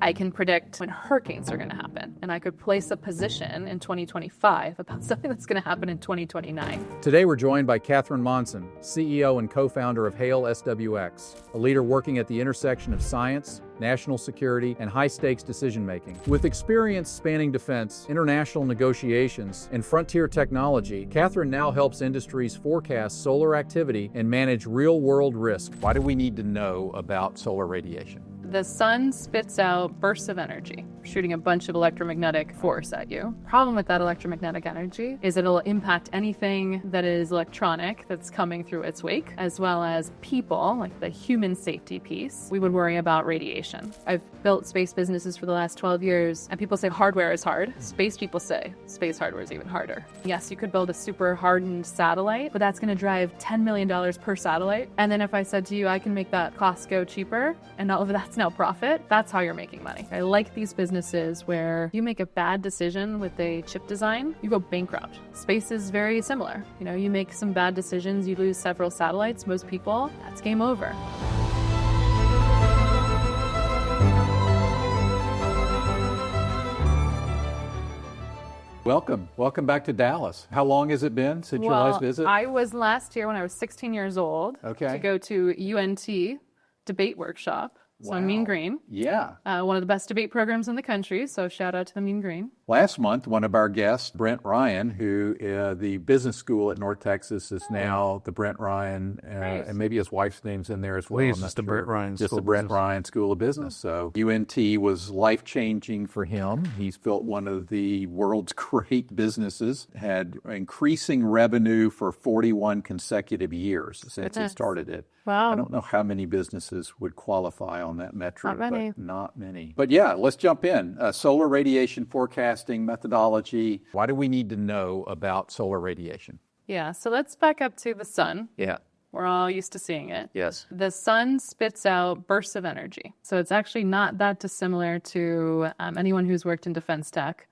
I can predict when hurricanes are going to happen, and I could place a position in 2025 about something that's going to happen in 2029. Today we're joined by Katherine Monson, CEO and co-founder of Hale SWx, a leader working at the intersection of science, national security, and high-stakes decision-making. With experience spanning defense, international negotiations, and frontier technology, Katherine now helps industries forecast solar activity and manage real-world risk. Why do we need to know about solar radiation? The sun spits out bursts of energy, shooting a bunch of electromagnetic force at you. Problem with that electromagnetic energy is it'll impact anything that is electronic that's coming through its wake, as well as people, like the human safety piece. We would worry about radiation. I've built space businesses for the last 12 years, and people say hardware is hard. Space people say space hardware is even harder. Yes, you could build a super hardened satellite, but that's going to drive $10 million per satellite. And then if I said to you, I can make that cost go cheaper, and all of that's now profit, that's how you're making money. I like these businesses where you make a bad decision with a chip design, you go bankrupt. Space is very similar. You make some bad decisions, you lose several satellites, most people, that's game over. Welcome back to Dallas. How long has it been since your last visit? I was last year when I was 16 years old to go to UNT debate workshop. So Wow. Mean Green. Yeah. One of the best debate programs in the country, so shout out to the Mean Green. Last month, one of our guests, Brent Ryan, who the business school at North Texas is now the Brent Ryan, and maybe his wife's name's in there as well. It's just the Brent Ryan School. Just the Brent Ryan School of Business. So UNT was life-changing for him. He's built one of the world's great businesses, had increasing revenue for 41 consecutive years since he started it. Wow. I don't know how many businesses would qualify on that metric, Not many. but not many. But yeah, let's jump in. Solar radiation forecasting methodology. Why do we need to know about solar radiation? Yeah, so let's back up to the sun. Yeah. We're all used to seeing it. Yes. The sun spits out bursts of energy. So it's actually not that dissimilar to anyone who's worked in defense tech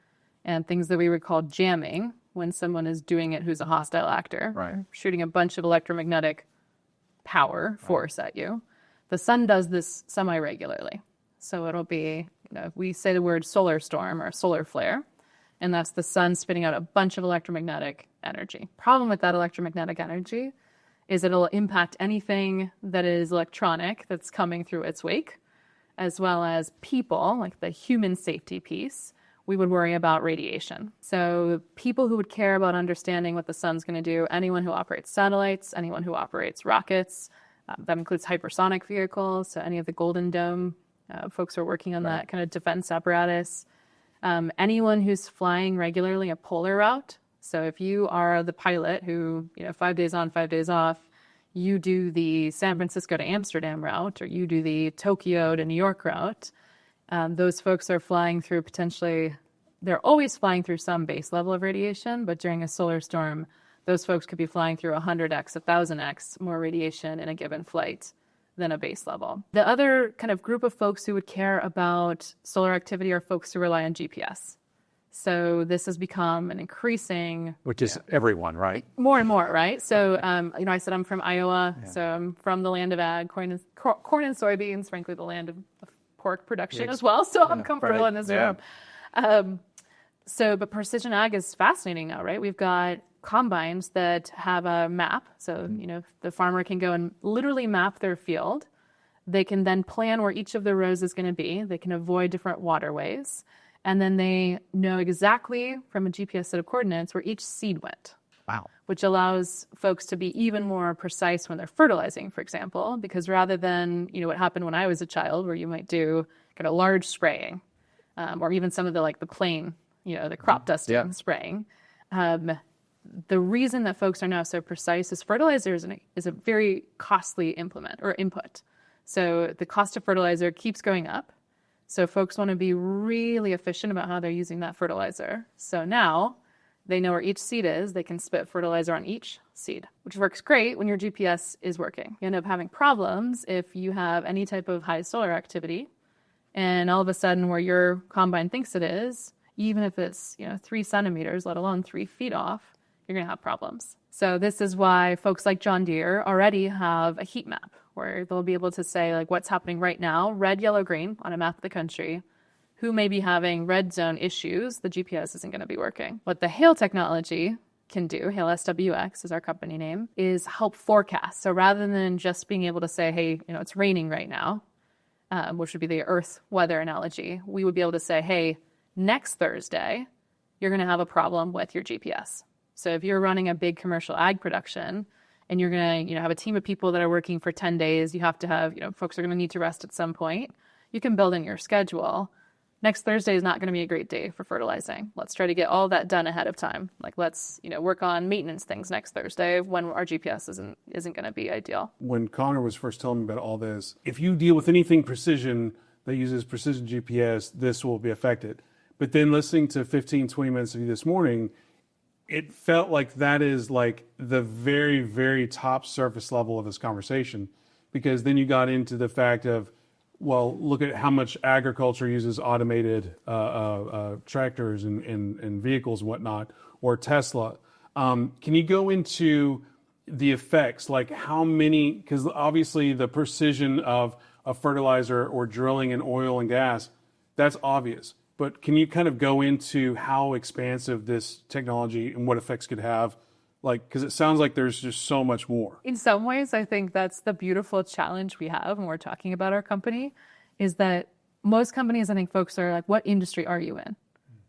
and things that we would call jamming when someone is doing it who's a hostile actor. Right. Shooting a bunch of electromagnetic power force at you. The sun does this semi-regularly. So it'll be, we say the word solar storm or solar flare, and that's the sun spitting out a bunch of electromagnetic energy. Problem with that electromagnetic energy is it'll impact anything that is electronic that's coming through its wake, as well as people, like the human safety piece. We would worry about radiation. So people who would care about understanding what the sun's going to do, anyone who operates satellites, anyone who operates rockets, that includes hypersonic vehicles, so any of the Golden Dome folks who are working on that kind of defense apparatus. Anyone who's flying regularly a polar route. So if you are the pilot who, 5 days on, 5 days off, you do the San Francisco to Amsterdam route, or you do the Tokyo to New York route, those folks are flying through they're always flying through some base level of radiation, but during a solar storm, those folks could be flying through 100x, 1,000x more radiation in a given flight than a base level. The other kind of group of folks who would care about solar activity are folks who rely on GPS. So this has become an increasing... Which is everyone, right? More and more, right? So, I said I'm from Iowa, so I'm from the land of ag, corn and soybeans, frankly, the land of pork production as well, so I'm comfortable in this room. But precision ag is fascinating now, right? We've got combines that have a map. So, the farmer can go and literally map their field. They can then plan where each of the rows is going to be. They can avoid different waterways. And then they know exactly from a GPS set of coordinates where each seed went. Wow. Which allows folks to be even more precise when they're fertilizing, for example, because rather than, what happened when I was a child, where you might do kind of large spraying, or even some of the plain, the crop dusting spraying. The reason that folks are now so precise is fertilizer is a very costly input. So the cost of fertilizer keeps going up. So folks want to be really efficient about how they're using that fertilizer. So now they know where each seed is. They can spit fertilizer on each seed, which works great when your GPS is working. You end up having problems if you have any type of high solar activity, and all of a sudden where your combine thinks it is, even if it's 3 centimeters, let alone 3 feet off, you're going to have problems. So this is why folks like John Deere already have a heat map where they'll be able to say what's happening right now, red, yellow, green on a map of the country. who may be having red zone issues, the GPS isn't going to be working. What the Hale technology can do, Hale SWx is our company name, is help forecast. So rather than just being able to say, hey, it's raining right now, which would be the Earth weather analogy, we would be able to say, hey, next Thursday, you're going to have a problem with your GPS. So if you're running a big commercial ag production and you're going to have a team of people that are working for 10 days, you have to have, folks are going to need to rest at some point. You can build in your schedule. Next Thursday is not going to be a great day for fertilizing. Let's try to get all that done ahead of time. Like let's, work on maintenance things next Thursday when our GPS isn't going to be ideal. When Connor was first telling me about all this, if you deal with anything precision that uses precision GPS, this will be affected. But then listening to 15, 20 minutes of you this morning, it felt like that is like the very, very top surface level of this conversation, because then you got into the fact of, well, look at how much agriculture uses automated tractors and vehicles and whatnot, or Tesla. Can you go into the effects, like how many, because obviously the precision of a fertilizer or drilling in oil and gas, that's obvious. But can you kind of go into how expansive this technology and what effects could have? Like, because it sounds like there's just so much more. In some ways, I think that's the beautiful challenge we have when we're talking about our company, is that most companies, I think folks are like, what industry are you in?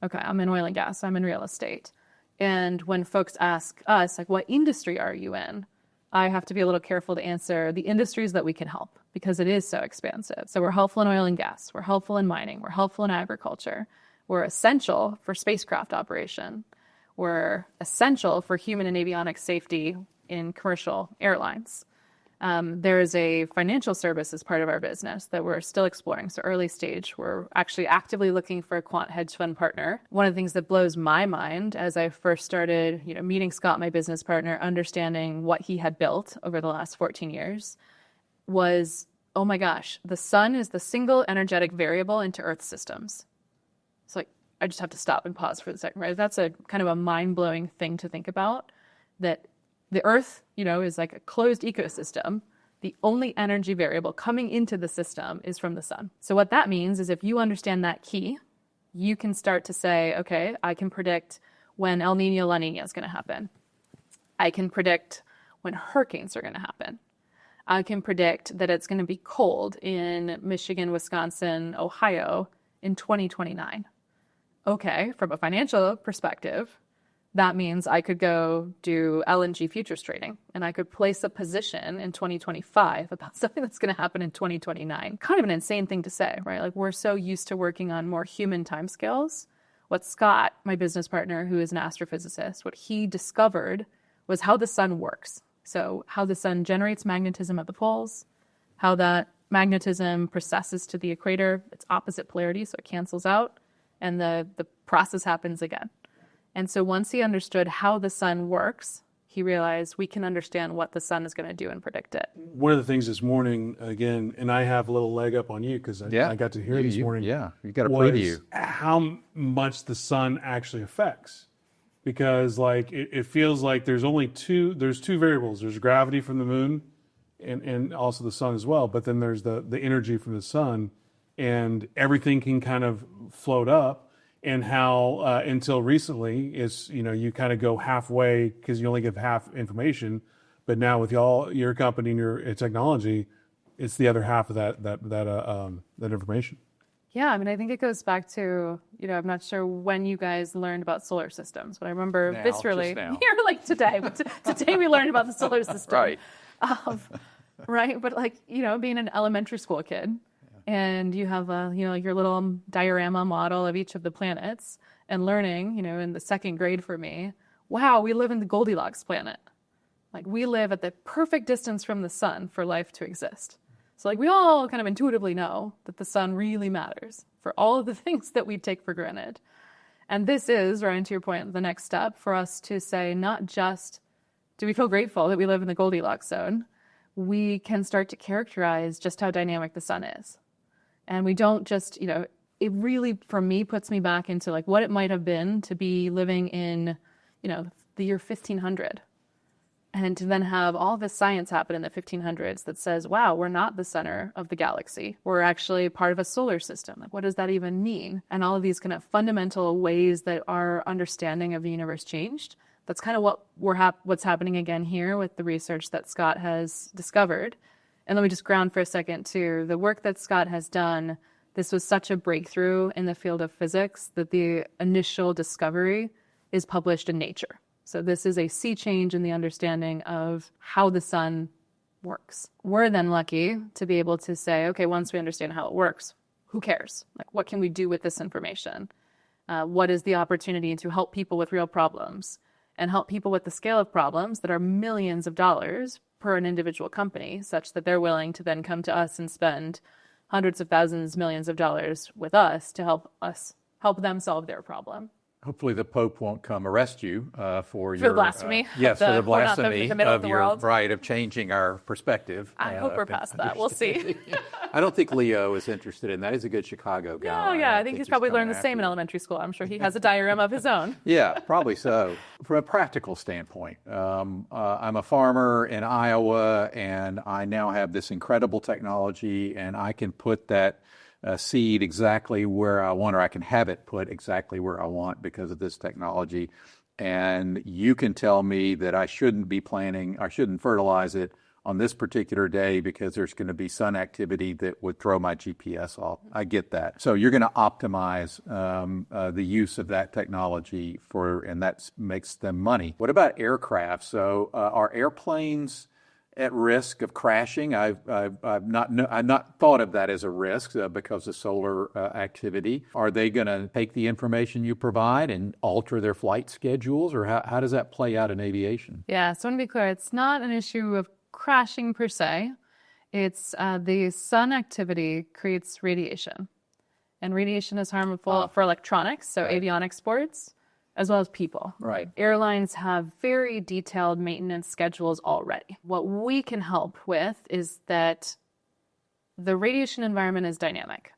Okay, I'm in oil and gas, I'm in real estate. And when folks ask us, like, what industry are you in? I have to be a little careful to answer the industries that we can help, because it is so expansive. So we're helpful in oil and gas, we're helpful in mining, we're helpful in agriculture, we're essential for spacecraft operation, we're essential for human and avionics safety in commercial airlines. There is a financial service as part of our business that we're still exploring. So early stage, we're actually actively looking for a quant hedge fund partner. One of the things that blows my mind as I first started, meeting Scott, my business partner, understanding what he had built over the last 14 years was, oh my gosh, the sun is the single energetic variable into Earth systems. It's like, I just have to stop and pause for a second, right? That's a kind of a mind-blowing thing to think about, that the Earth, is like a closed ecosystem. The only energy variable coming into the system is from the sun. So what that means is if you understand that key, you can start to say, okay, I can predict when El Nino, La Nina is going to happen. I can predict when hurricanes are going to happen. I can predict that it's going to be cold in Michigan, Wisconsin, Ohio in 2029. Okay, from a financial perspective, that means I could go do LNG futures trading, and I could place a position in 2025 about something that's going to happen in 2029. Kind of an insane thing to say, right? Like, we're so used to working on more human timescales. What Scott, my business partner, who is an astrophysicist, what he discovered was how the sun works. So how the sun generates magnetism at the poles, how that magnetism processes to the equator, it's opposite polarity, so it cancels out, and the process happens again. And so once he understood how the sun works, he realized we can understand what the sun is going to do and predict it. One of the things this morning, again, and I have a little leg up on you because I got to hear this morning. Yeah, you got to preview how much the sun actually affects. Because like it feels like there's two variables. There's gravity from the moon and also the sun as well. But then there's the energy from the sun, and everything can kind of float up. And how until recently is, you kind of go halfway because you only give half information, but now with your company and your technology, it's the other half of that information. Yeah, I think it goes back to, I'm not sure when you guys learned about solar systems, but I remember viscerally, here like today, but today we learned about the solar system. Right. Right, but being an elementary school kid, and you have your little diorama model of each of the planets, and learning, in the second grade for me, wow, we live in the Goldilocks planet. Like, we live at the perfect distance from the sun for life to exist. So we all kind of intuitively know that the sun really matters for all of the things that we take for granted. And this is, Ryan, to your point, the next step for us to say, not just do we feel grateful that we live in the Goldilocks zone, we can start to characterize just how dynamic the sun is. And we don't just, it really, for me, puts me back into what it might have been to be living in, the year 1500. And to then have all this science happen in the 1500s that says, wow, we're not the center of the galaxy. We're actually part of a solar system. Like, what does that even mean? And all of these kind of fundamental ways that our understanding of the universe changed. That's kind of what's happening again here with the research that Scott has discovered. And let me just ground for a second too. The work that Scott has done, this was such a breakthrough in the field of physics that the initial discovery is published in Nature. So this is a sea change in the understanding of how the sun works. We're then lucky to be able to say, okay, once we understand how it works, who cares? Like, what can we do with this information? What is the opportunity to help people with real problems and help people with the scale of problems that are millions of dollars per an individual company, such that they're willing to then come to us and spend hundreds of thousands, millions of dollars with us to help them solve their problem. Hopefully the Pope won't come arrest you for the blasphemy. Yes, for the blasphemy the middle of the world. Right, of changing our perspective. I hope we're past that. We'll see. I don't think Leo is interested in that. He's a good Chicago guy. Oh, yeah. I think he's probably learned the same in elementary school. I'm sure he has a diagram of his own. Yeah, probably so. From a practical standpoint, I'm a farmer in Iowa, and I now have this incredible technology, and I can put that seed exactly where I want, or I can have it put exactly where I want because of this technology. And you can tell me that I shouldn't fertilize it on this particular day because there's going to be sun activity that would throw my GPS off. I get that. So you're going to optimize the use of that technology and that makes them money. What about aircraft? So are airplanes at risk of crashing? I've not thought of that as a risk because of solar activity. Are they going to take the information you provide and alter their flight schedules, or how does that play out in aviation? Yeah, so I want to be clear, it's not an issue of crashing per se. It's the sun activity creates radiation, and radiation is harmful for electronics, so right. Avionics boards, as well as people. Right. Airlines have very detailed maintenance schedules already. What we can help with is that the radiation environment is dynamic.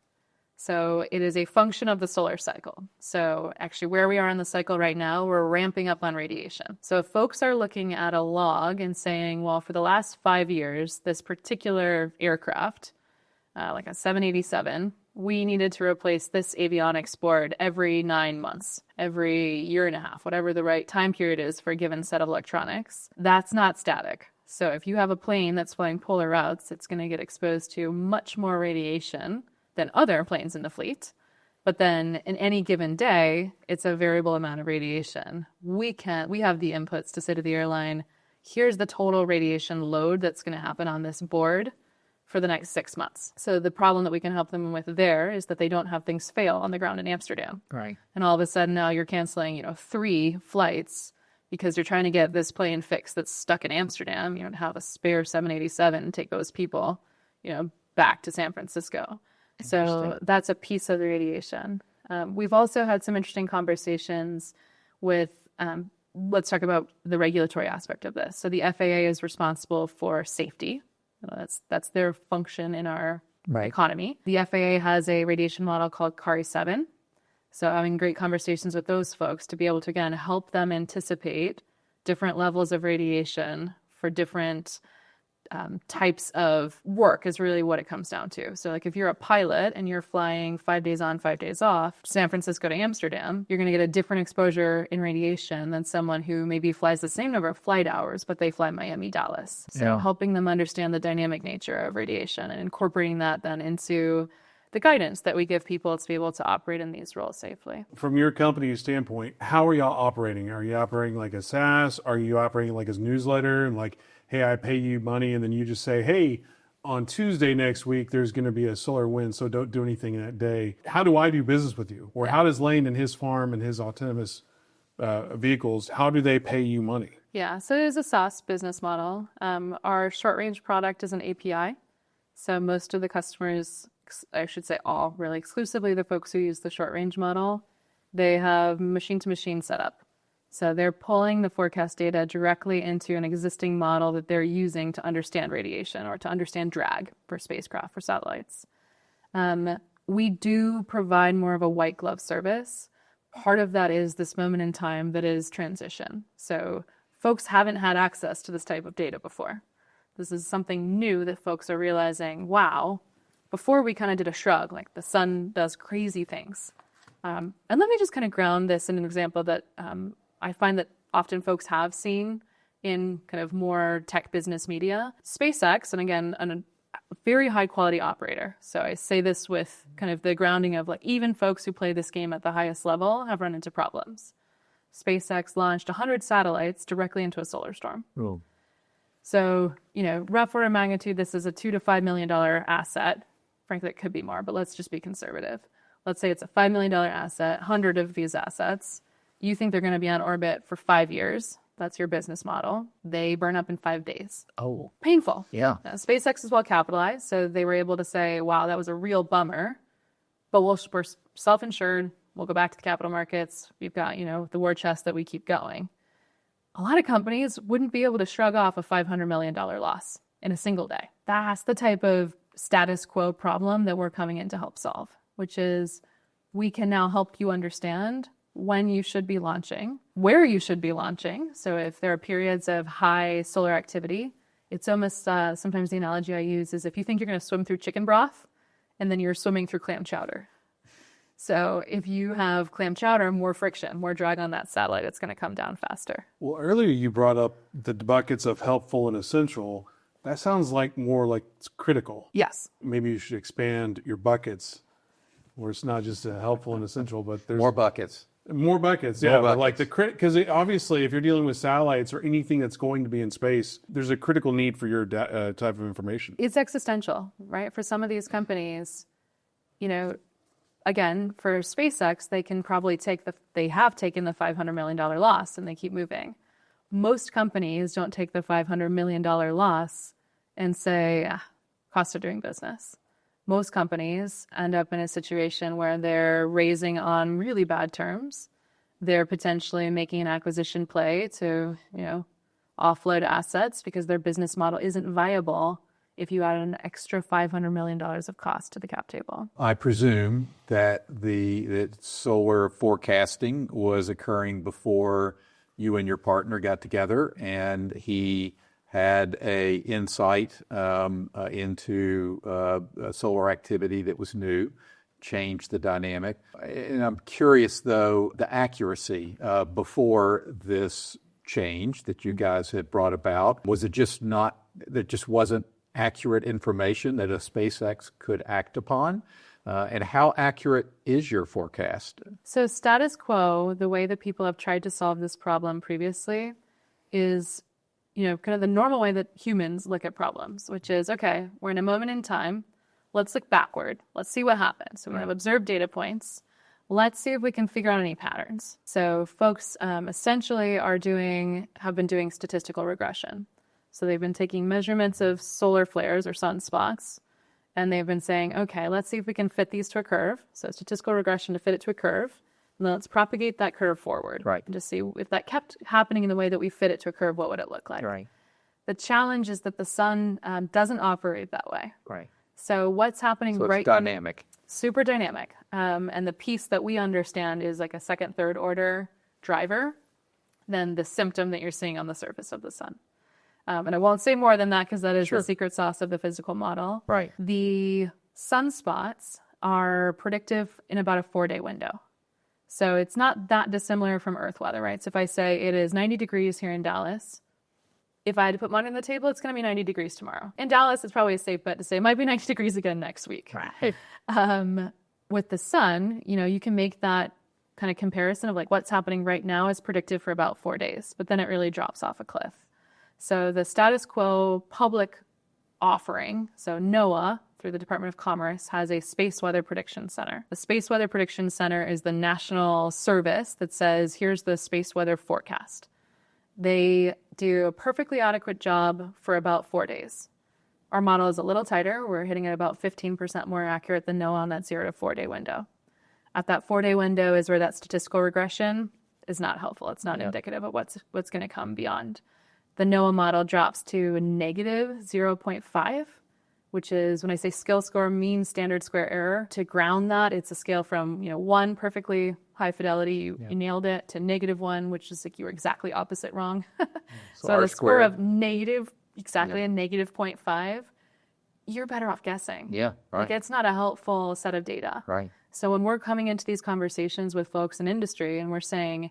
So it is a function of the solar cycle. So actually where we are in the cycle right now, we're ramping up on radiation. So if folks are looking at a log and saying, well, for the last 5 years, this particular aircraft, like a 787, we needed to replace this avionics board every 9 months, every year and a half, whatever the right time period is for a given set of electronics. That's not static. So if you have a plane that's flying polar routes, it's going to get exposed to much more radiation than other planes in the fleet. But then in any given day, it's a variable amount of radiation. We have the inputs to say to the airline, here's the total radiation load that's going to happen on this board for the next 6 months. So the problem that we can help them with there is that they don't have things fail on the ground in Amsterdam. Right. And all of a sudden now you're canceling, 3 flights because you're trying to get this plane fixed that's stuck in Amsterdam. You don't have a spare 787 take those people, back to San Francisco. So that's a piece of the radiation. We've also had some interesting conversations with, let's talk about the regulatory aspect of this. So the FAA is responsible for safety. That's their function in our economy. The FAA has a radiation model called CARI 7. So having great conversations with those folks to be able to, again, help them anticipate different levels of radiation for different types of work is really what it comes down to. So like if you're a pilot and you're flying 5 days on, 5 days off, San Francisco to Amsterdam, you're going to get a different exposure in radiation than someone who maybe flies the same number of flight hours, but they fly Miami, Dallas. So helping them understand the dynamic nature of radiation and incorporating that then into the guidance that we give people to be able to operate in these roles safely. From your company's standpoint, how are y'all operating? Are you operating like a SaaS? Are you operating like a newsletter and like, hey, I pay you money, and then you just say, hey, on Tuesday next week, there's going to be a solar wind, so don't do anything that day. How do I do business with you? Or how does Lane and his farm and his autonomous vehicles, how do they pay you money? Yeah, so it is a SaaS business model. Our short-range product is an API. So most of the customers, I should say all, really exclusively the folks who use the short-range model, they have machine-to-machine setup. So they're pulling the forecast data directly into an existing model that they're using to understand radiation or to understand drag for spacecraft, for satellites. We do provide more of a white glove service. Part of that is this moment in time that is transition. So folks haven't had access to this type of data before. This is something new that folks are realizing, wow, before we kind of did a shrug, like the sun does crazy things. And let me just kind of ground this in an example that I find that often folks have seen in kind of more tech business media. SpaceX, and again, a very high quality operator. So I say this with kind of the grounding of like even folks who play this game at the highest level have run into problems. SpaceX launched 100 satellites directly into a solar storm. Oh. So, rough order of magnitude, this is a $2 to $5 million asset. Frankly, it could be more, but let's just be conservative. Let's say it's a $5 million asset, 100 of these assets. You think they're going to be on orbit for 5 years. That's your business model. They burn up in 5 days. Oh. Painful. Yeah. SpaceX is well capitalized, so they were able to say, wow, that was a real bummer, but we're self-insured. We'll go back to the capital markets. We've got, the war chest that we keep going. A lot of companies wouldn't be able to shrug off a $500 million loss in a single day. That's the type of status quo problem that we're coming in to help solve, which is we can now help you understand when you should be launching, where you should be launching. So if there are periods of high solar activity, it's almost sometimes the analogy I use is if you think you're going to swim through chicken broth and then you're swimming through clam chowder. So if you have clam chowder, more friction, more drag on that satellite, it's going to come down faster. Well, earlier you brought up the buckets of helpful and essential. That sounds like more like it's critical. Yes. Maybe you should expand your buckets where it's not just a helpful and essential, but there's More buckets. More buckets, More yeah. buckets. But like because obviously, if you're dealing with satellites or anything that's going to be in space, there's a critical need for your type of information. It's existential, right? For some of these companies, again, for SpaceX, they can probably they have taken the $500 million loss and they keep moving. Most companies don't take the $500 million loss and say, cost of doing business. Most companies end up in a situation where they're raising on really bad terms. They're potentially making an acquisition play to, offload assets because their business model isn't viable if you add an extra $500 million of cost to the cap table. I presume that that solar forecasting was occurring before you and your partner got together, and he had a insight into solar activity that was new, changed the dynamic. And I'm curious, though, the accuracy before this change that you guys had brought about. Was it just that just wasn't accurate information that a SpaceX could act upon? And how accurate is your forecast? So status quo, the way that people have tried to solve this problem previously is, kind of the normal way that humans look at problems, which is, okay, we're in a moment in time. Let's look backward. Let's see what happens. So we have observed data points. Let's see if we can figure out any patterns. So folks essentially have been doing statistical regression. So they've been taking measurements of solar flares or sunspots, and they've been saying, okay, let's see if we can fit these to a curve. So statistical regression to fit it to a curve. And then let's propagate that curve forward. Right. And just see if that kept happening in the way that we fit it to a curve, what would it look like? Right. The challenge is that the sun doesn't operate that way. Right. So what's happening So right it's dynamic. Super dynamic. And the piece that we understand is like a second, third order driver than the symptom that you're seeing on the surface of the sun. And I won't say more than that because that is the secret sauce of the physical model. Right. The sunspots are predictive in about a 4-day window. So it's not that dissimilar from Earth weather, right? So if I say it is 90 degrees here in Dallas, if I had to put money on the table, it's going to be 90 degrees tomorrow. In Dallas, it's probably a safe bet to say it might be 90 degrees again next week. Right. With the sun, you can make that kind of comparison of like what's happening right now is predictive for about 4 days, but then it really drops off a cliff. So the status quo public offering, so NOAA, through the Department of Commerce, has a Space Weather Prediction Center. The Space Weather Prediction Center is the national service that says, here's the space weather forecast. They do a perfectly adequate job for about 4 days. Our model is a little tighter. We're hitting it about 15% more accurate than NOAA on that 0 to 4 day window. At that 4 day window is where that statistical regression is not helpful. It's not indicative of what's going to come beyond. The NOAA model drops to negative 0.5 which is when I say skill score, mean standard square error. To ground that, it's a scale from 1, perfectly high fidelity, you nailed it, to -1, which is like you were exactly opposite wrong. So R the score squared. of negative, exactly a negative 0.5, you're better off guessing. Yeah, right. Like it's not a helpful set of data. Right. So when we're coming into these conversations with folks in industry and we're saying,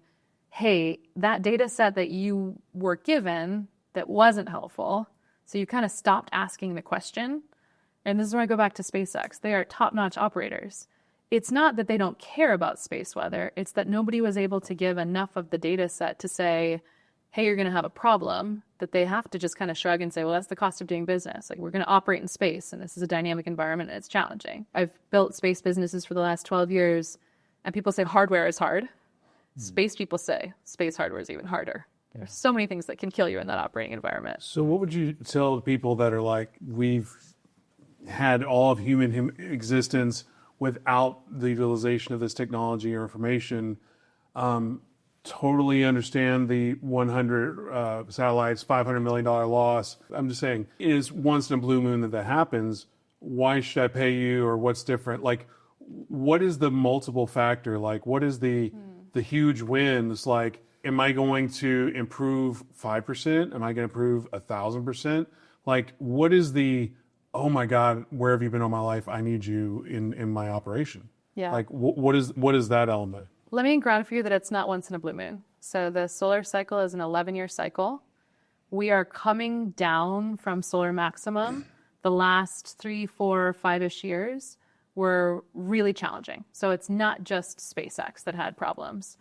hey, that data set that you were given that wasn't helpful, so you kind of stopped asking the question. And this is where I go back to SpaceX. They are top-notch operators. It's not that they don't care about space weather. It's that nobody was able to give enough of the data set to say, hey, you're going to have a problem, that they have to just kind of shrug and say, well, that's the cost of doing business. Like, we're going to operate in space, and this is a dynamic environment, and it's challenging. I've built space businesses for the last 12 years, and people say hardware is hard. Space people say space hardware is even harder. There's so many things that can kill you in that operating environment. So what would you tell the people that are like, we've had all of human existence without the utilization of this technology or information, totally understand the 100 satellites, $500 million loss. I'm just saying, it is once in a blue moon that happens. Why should I pay you, or what's different? Like, what is the multiple factor? Like, what is the huge win? It's like, am I going to improve 5%? Am I going to improve 1,000%? Like, what is the, oh my God, where have you been all my life? I need you in my operation. Yeah. Like, what is that element? Let me ground for you that it's not once in a blue moon. So the solar cycle is an 11-year cycle. We are coming down from solar maximum. The last 3, 4, 5-ish years were really challenging. So it's not just SpaceX that had problems.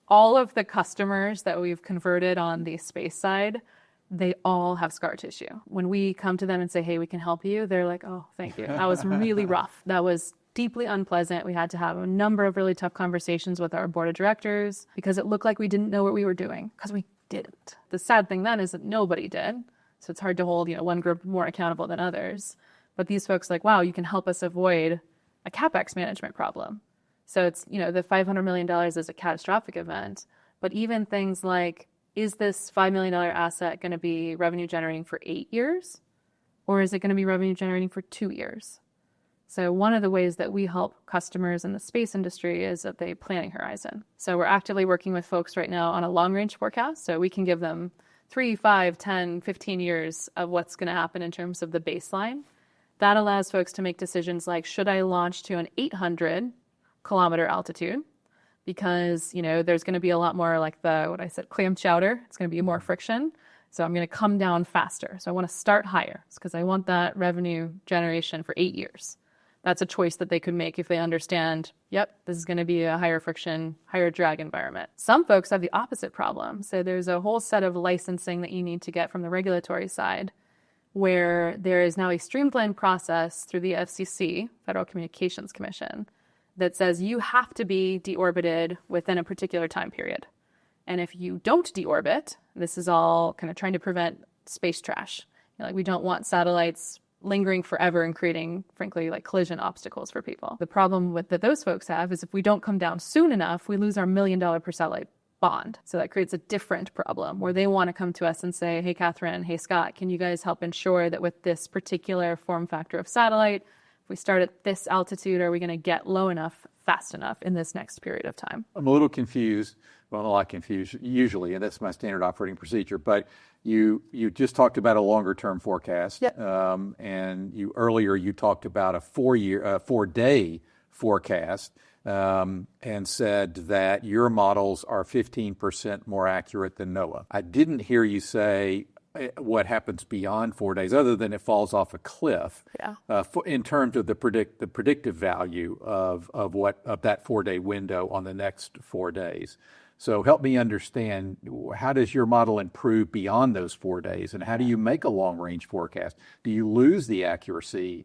All of the customers that we've converted on the space side, they all have scar tissue. When we come to them and say, hey, we can help you, they're like, oh, thank you. That was really rough. That was deeply unpleasant. We had to have a number of really tough conversations with our board of directors because it looked like we didn't know what we were doing, because we didn't. The sad thing then is that nobody did. So it's hard to hold, one group more accountable than others. But these folks are like, wow, you can help us avoid a CapEx management problem. So it's, the $500 million is a catastrophic event. But even things like, is this $5 million asset going to be revenue generating for 8 years? Or is it going to be revenue generating for 2 years? So one of the ways that we help customers in the space industry is at the planning horizon. So we're actively working with folks right now on a long-range forecast. So we can give them 3, 5, 10, 15 years of what's going to happen in terms of the baseline. That allows folks to make decisions like, should I launch to an 800-kilometer altitude? Because, there's going to be a lot more like what I said, clam chowder. It's going to be more friction. So I'm going to come down faster. So I want to start higher. It's because I want that revenue generation for 8 years. That's a choice that they could make if they understand, yep, this is going to be a higher friction, higher drag environment. Some folks have the opposite problem. So there's a whole set of licensing that you need to get from the regulatory side, where there is now a streamlined process through the FCC, Federal Communications Commission, that says you have to be deorbited within a particular time period. And if you don't deorbit, this is all kind of trying to prevent space trash. We don't want satellites lingering forever and creating, frankly, like collision obstacles for people. The problem that those folks have is if we don't come down soon enough, we lose our $1 million per satellite bond. So that creates a different problem where they want to come to us and say, hey, Katherine, hey, Scott, can you guys help ensure that with this particular form factor of satellite, if we start at this altitude, are we going to get low enough, fast enough in this next period of time? I'm a little confused. Well, I'm a lot confused usually, and that's my standard operating procedure. But you just talked about a longer term forecast. Yep. And earlier you talked about a 4-day forecast, and said that your models are 15% more accurate than NOAA. I didn't hear you say what happens beyond 4 days, other than it falls off a cliff. Yeah. In terms of the predictive value of that 4-day window on the next 4 days. So help me understand, how does your model improve beyond those 4 days, and how do you make a long-range forecast? Do you lose the accuracy,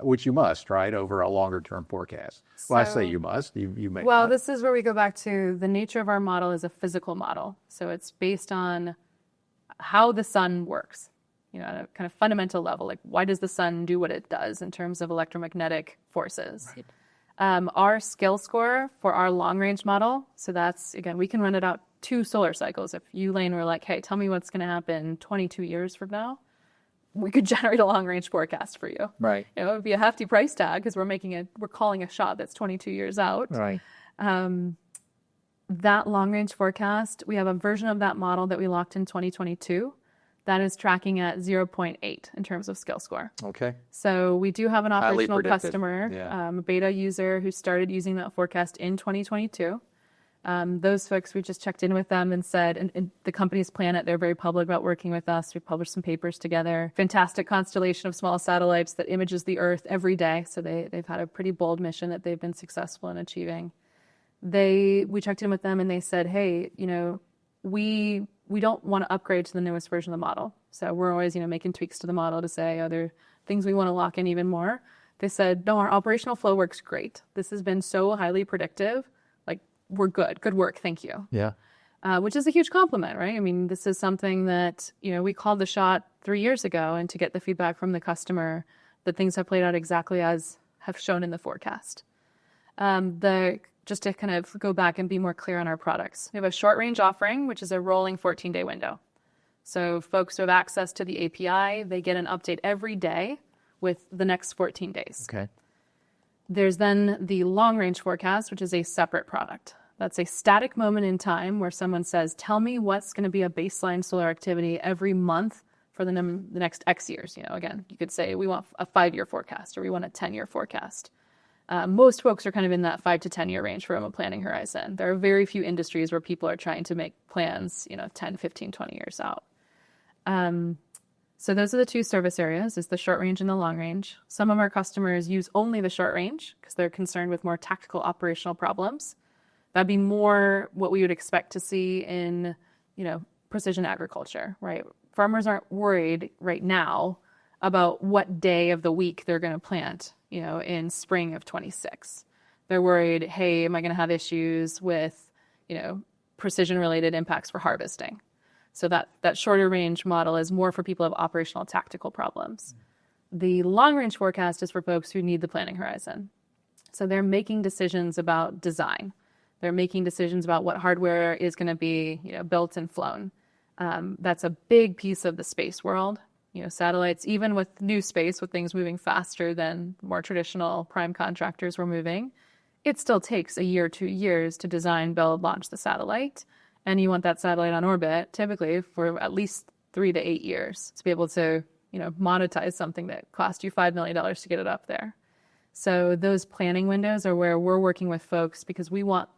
which you must, right, over a longer-term forecast? Well, I say you must. You may Well, not. this is where we go back to the nature of our model is a physical model. So it's based on how the sun works, at a kind of fundamental level. Like, why does the sun do what it does in terms of electromagnetic forces? Right. Our skill score for our long-range model, so that's, again, we can run it out 2 solar cycles. If you, Lane, were like, hey, tell me what's going to happen 22 years from now, we could generate a long-range forecast for you. Right. It would be a hefty price tag because we're calling a shot that's 22 years out. Right. That long-range forecast, we have a version of that model that we locked in 2022 that is tracking at 0.8 in terms of skill score. Okay. So we do have an Highly operational predicted. customer, Yeah. a beta user who started using that forecast in 2022. Those folks, we just checked in with them and said, and the companies plan it. They're very public about working with us. We published some papers together. Fantastic constellation of small satellites that images the Earth every day. So they've had a pretty bold mission that they've been successful in achieving. We checked in with them and they said, hey, we don't want to upgrade to the newest version of the model. So we're always, making tweaks to the model to say, oh, there are things we want to lock in even more. They said, no, our operational flow works great. This has been so highly predictive. Like, we're good. Good work. Thank you. Yeah. Which is a huge compliment, right? I mean, this is something that, we called the shot 3 years ago, and to get the feedback from the customer that things have played out exactly as have shown in the forecast. Just to kind of go back and be more clear on our products. We have a short range offering, which is a rolling 14-day window. So folks who have access to the API, they get an update every day with the next 14 days. Okay. There's then the long range forecast, which is a separate product. That's a static moment in time where someone says, tell me what's going to be a baseline solar activity every month for the next X years. Again, you could say we want a 5-year forecast or we want a 10-year forecast. Most folks are kind of in that 5 to 10 year range from a planning horizon. There are very few industries where people are trying to make plans, 10, 15, 20 years out. So those are the two service areas, is the short range and the long range. Some of our customers use only the short range because they're concerned with more tactical operational problems. That'd be more what we would expect to see in, precision agriculture, right? Farmers aren't worried right now about what day of the week they're going to plant, in spring of 26. They're worried, hey, am I going to have issues with, precision-related impacts for harvesting? So that shorter range model is more for people who have operational tactical problems. The long-range forecast is for folks who need the planning horizon. So they're making decisions about design. They're making decisions about what hardware is going to be, built and flown. That's a big piece of the space world. Satellites, even with new space, with things moving faster than more traditional prime contractors were moving, it still takes a year, 2 years to design, build, launch the satellite. And you want that satellite on orbit, typically, for at least 3 to 8 years to be able to, monetize something that cost you $5 million to get it up there. So those planning windows are where we're working with folks because we want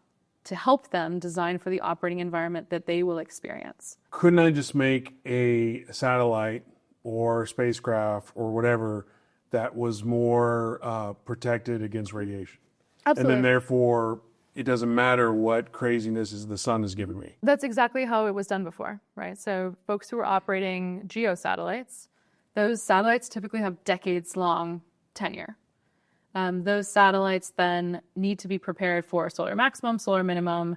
to help them design for the operating environment that they will experience. Couldn't I just make a satellite or spacecraft or whatever that was more protected against radiation? Absolutely. And then therefore, it doesn't matter what crazinesses the sun is giving me. That's exactly how it was done before, right? So folks who are operating geo satellites, those satellites typically have decades-long tenure. Those satellites then need to be prepared for solar maximum, solar minimum,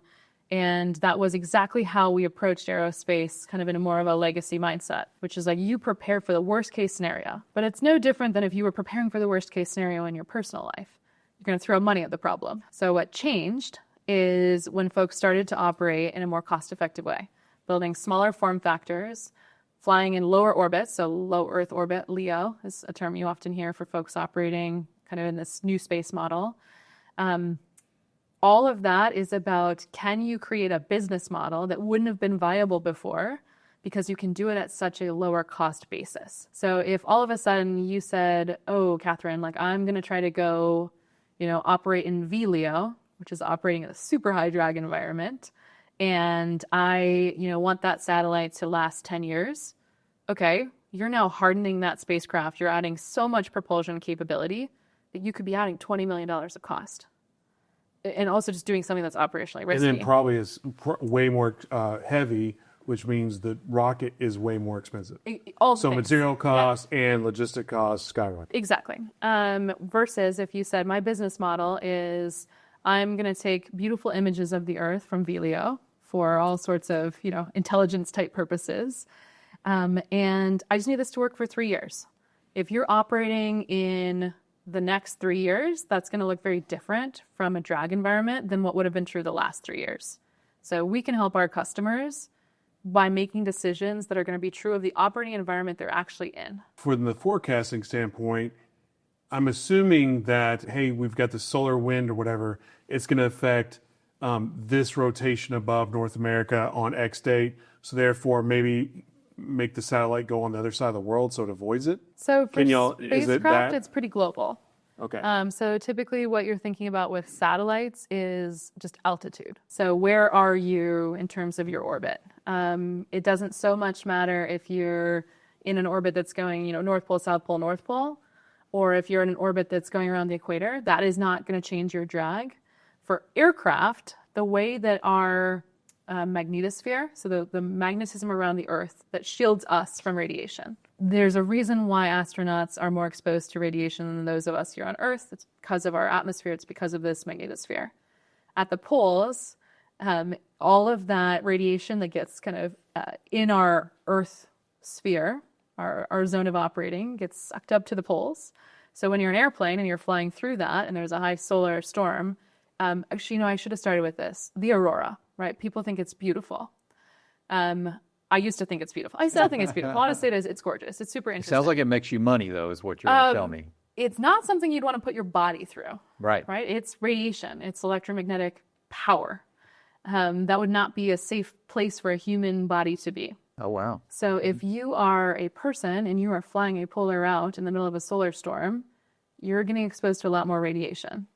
and that was exactly how we approached aerospace, kind of in a more of a legacy mindset, which is like you prepare for the worst case scenario. But it's no different than if you were preparing for the worst case scenario in your personal life. You're going to throw money at the problem. So what changed is when folks started to operate in a more cost-effective way, building smaller form factors, flying in lower orbits, so low Earth orbit, LEO is a term you often hear for folks operating kind of in this new space model. All of that is about, can you create a business model that wouldn't have been viable before because you can do it at such a lower cost basis. So if all of a sudden you said, oh, Katherine, I'm going to try to go, operate in VLEO, which is operating in a super high drag environment, and I, want that satellite to last 10 years. Okay, you're now hardening that spacecraft. You're adding so much propulsion capability that you could be adding $20 million of cost. And also just doing something that's operationally risky. And then probably is way more heavy, which means the rocket is way more expensive. So material costs and logistic costs skyrocket. Exactly. Versus if you said, my business model is I'm going to take beautiful images of the Earth from VLEO for all sorts of, intelligence type purposes. And I just need this to work for 3 years. If you're operating in the next 3 years, that's going to look very different from a drag environment than what would have been true the last 3 years. So we can help our customers by making decisions that are going to be true of the operating environment they're actually in. From the forecasting standpoint, I'm assuming that, hey, we've got the solar wind or whatever, it's going to affect this rotation above North America on X date. So therefore, maybe make the satellite go on the other side of the world so it avoids it? So for is it spacecraft, that? it's pretty global. Okay. So typically what you're thinking about with satellites is just altitude. So where are you in terms of your orbit? It doesn't so much matter if you're in an orbit that's going, North Pole, South Pole, North Pole, or if you're in an orbit that's going around the equator. That is not going to change your drag. For aircraft, the way that our magnetosphere, so the magnetism around the Earth that shields us from radiation. There's a reason why astronauts are more exposed to radiation than those of us here on Earth. It's because of our atmosphere. It's because of this magnetosphere. At the poles, all of that radiation that gets kind of in our Earth sphere, our zone of operating, gets sucked up to the poles. So when you're an airplane and you're flying through that and there's a high solar storm, actually, I should have started with this. The aurora, right? People think it's beautiful. I used to think it's beautiful. I still think it's beautiful. Honestly, it's gorgeous. It's super interesting. Sounds like it makes you money, though, is what you're going to tell me. It's not something you'd want to put your body through. Right. Right? It's radiation. It's electromagnetic power. That would not be a safe place for a human body to be. Oh, wow. So if you are a person and you are flying a polar route in the middle of a solar storm, you're getting exposed to a lot more radiation.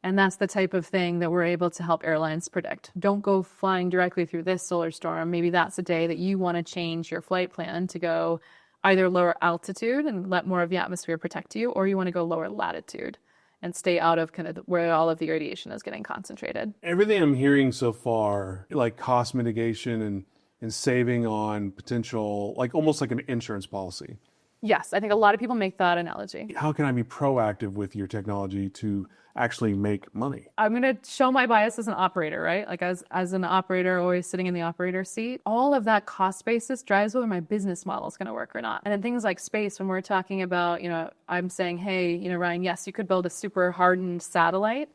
And that's the type of thing that we're able to help airlines predict. Don't go flying directly through this solar storm. Maybe that's a day that you want to change your flight plan to go either lower altitude and let more of the atmosphere protect you, or you want to go lower latitude and stay out of kind of where all of the radiation is getting concentrated. Everything I'm hearing so far, like cost mitigation and saving on potential, like almost like an insurance policy. Yes, I think a lot of people make that analogy. How can I be proactive with your technology to actually make money? I'm going to show my bias as an operator, right? Like as an operator, always sitting in the operator seat. All of that cost basis drives whether my business model is going to work or not. And then things like space, when we're talking about, I'm saying, hey, Ryan, yes, you could build a super hardened satellite,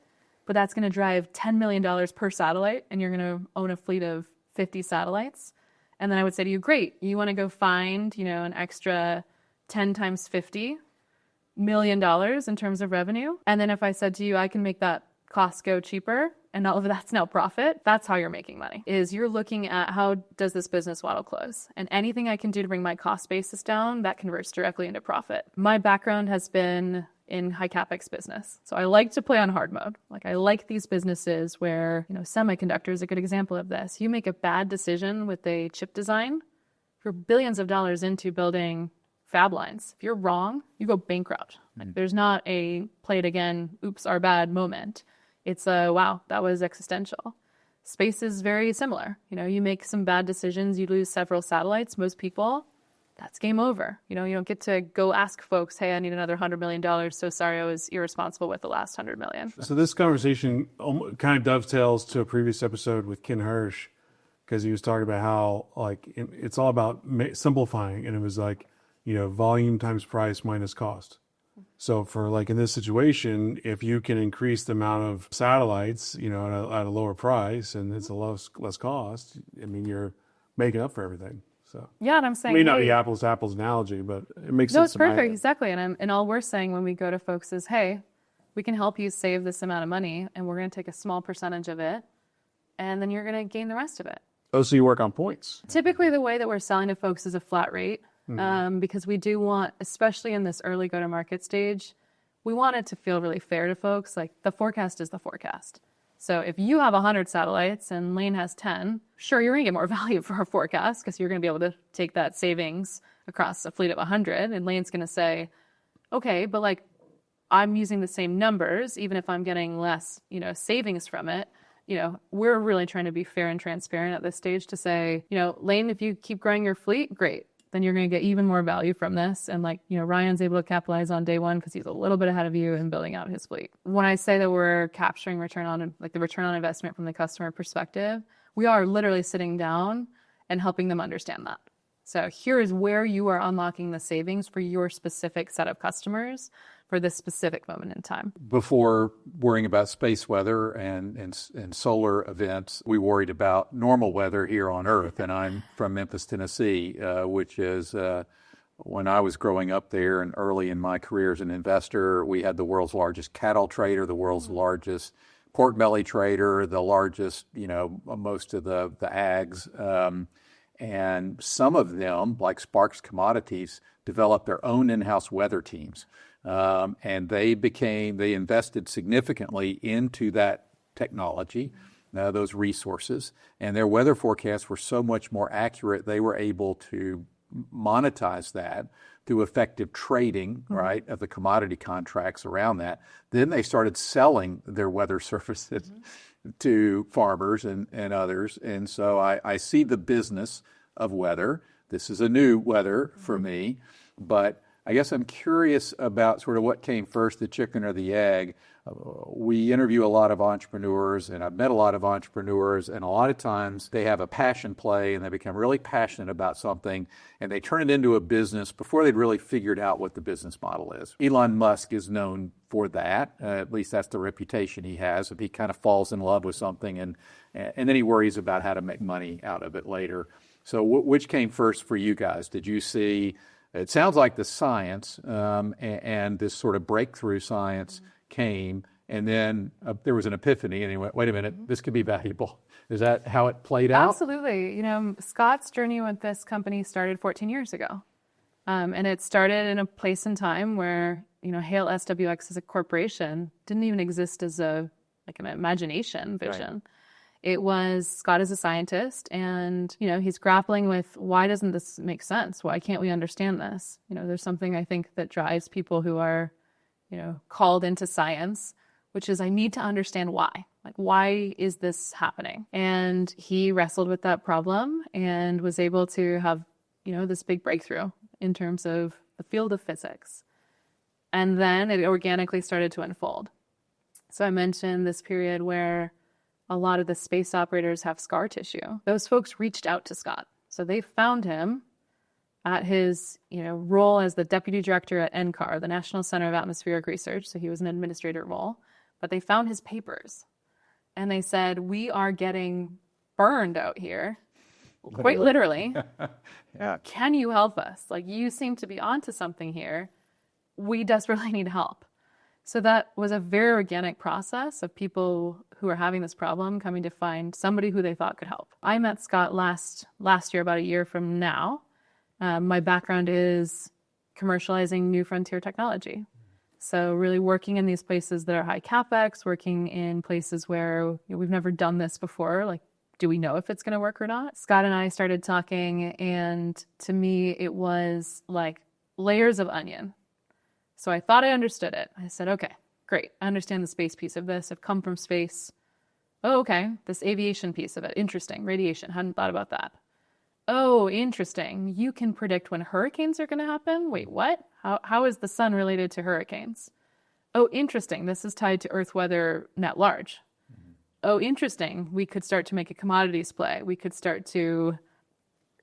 but that's going to drive $10 million per satellite, and you're going to own a fleet of 50 satellites. And then I would say to you, great, you want to go find, an extra 10 times 50 $1 million in terms of revenue. And then if I said to you, I can make that cost go cheaper and all of that's now profit, that's how you're making money, is you're looking at how does this business model close? And anything I can do to bring my cost basis down, that converts directly into profit. My background has been in high capex business. So I like to play on hard mode. Like I like these businesses where, semiconductor is a good example of this. You make a bad decision with a chip design, you're billions of dollars into building fab lines. If you're wrong, you go bankrupt. Like, there's not a play it again, oops, our bad moment. It's a, wow, that was existential. Space is very similar. You make some bad decisions, you lose several satellites. Most people, that's game over. You don't get to go ask folks, hey, I need another $100 million. So sorry, I was irresponsible with the last $100 million. So this conversation kind of dovetails to a previous episode with Ken Hirsch, because he was talking about how it's all about simplifying. And it was like, volume times price minus cost. So for in this situation, if you can increase the amount of satellites, at a lower price and it's a less cost, you're making up for everything. So yeah, and I'm saying, it may not be apples to apples analogy, but it makes sense. No, it's perfect, exactly. And all we're saying when we go to folks is, hey, we can help you save this amount of money, and we're going to take a small percentage of it, and then you're going to gain the rest of it. Oh, so you work on points? Typically, the way that we're selling to folks is a flat rate. Because we do want, especially in this early go-to-market stage, we want it to feel really fair to folks. Like the forecast is the forecast. So if you have 100 satellites and Lane has 10, sure, you're going to get more value for our forecast because you're going to be able to take that savings across a fleet of 100. And Lane's going to say, okay, but I'm using the same numbers, even if I'm getting less, savings from it. We're really trying to be fair and transparent at this stage to say, Lane, if you keep growing your fleet, great. Then you're going to get even more value from this. And Ryan's able to capitalize on day one because he's a little bit ahead of you in building out his fleet. When I say that we're capturing the return on investment from the customer perspective, we are literally sitting down and helping them understand that. So here is where you are unlocking the savings for your specific set of customers for this specific moment in time. Before worrying about space weather and solar events, we worried about normal weather here on Earth. And I'm from Memphis, Tennessee, which is when I was growing up there and early in my career as an investor, we had the world's largest cattle trader, the world's largest pork belly trader, the largest, most of the ags. And some of them, like Sparks Commodities, developed their own in-house weather teams. And they invested significantly into that technology, those resources, and their weather forecasts were so much more accurate, they were able to monetize that through effective trading, right, of the commodity contracts around that. Then they started selling their weather services to farmers and others. And so I see the business of weather. This is a new weather for me, but I guess I'm curious about sort of what came first, the chicken or the egg. We interview a lot of entrepreneurs, and I've met a lot of entrepreneurs, and a lot of times they have a passion play and they become really passionate about something and they turn it into a business before they'd really figured out what the business model is. Elon Musk is known for that. At least that's the reputation he has. If he kind of falls in love with something and then he worries about how to make money out of it later. So which came first for you guys? Did you see, it sounds like the science and this sort of breakthrough science came, and then there was an epiphany, and he went, wait a minute, this could be valuable. Is that how it played out? Absolutely. Scott's journey with this company started 14 years ago. And it started in a place and time where, Hale SWx as a corporation didn't even exist as an imagination vision. Right. It was Scott as a scientist, and, he's grappling with, why doesn't this make sense? Why can't we understand this? There's something I think that drives people who are, called into science, which is I need to understand why. Like, why is this happening? And he wrestled with that problem and was able to have, this big breakthrough in terms of the field of physics. And then it organically started to unfold. So I mentioned this period where a lot of the space operators have scar tissue. Those folks reached out to Scott. So they found him at his role as the deputy director at NCAR, the National Center of Atmospheric Research. So he was an administrator role. But they found his papers. And they said, we are getting burned out here, quite literally. Yeah. Can you help us? You seem to be onto something here. We desperately need help. So that was a very organic process of people who are having this problem coming to find somebody who they thought could help. I met Scott last year, about a year from now. My background is commercializing new frontier technology. So really working in these places that are high CapEx, working in places where we've never done this before. Do we know if it's going to work or not? Scott and I started talking, and to me, it was like layers of onion. So I thought I understood it. I said, okay, great. I understand the space piece of this. I've come from space. Oh, okay. This aviation piece of it. Interesting. Radiation. Hadn't thought about that. Oh, interesting. You can predict when hurricanes are going to happen? Wait, what? How is the sun related to hurricanes? Oh, interesting. This is tied to Earth weather net large. Oh, interesting. We could start to make a commodities play. We could start to,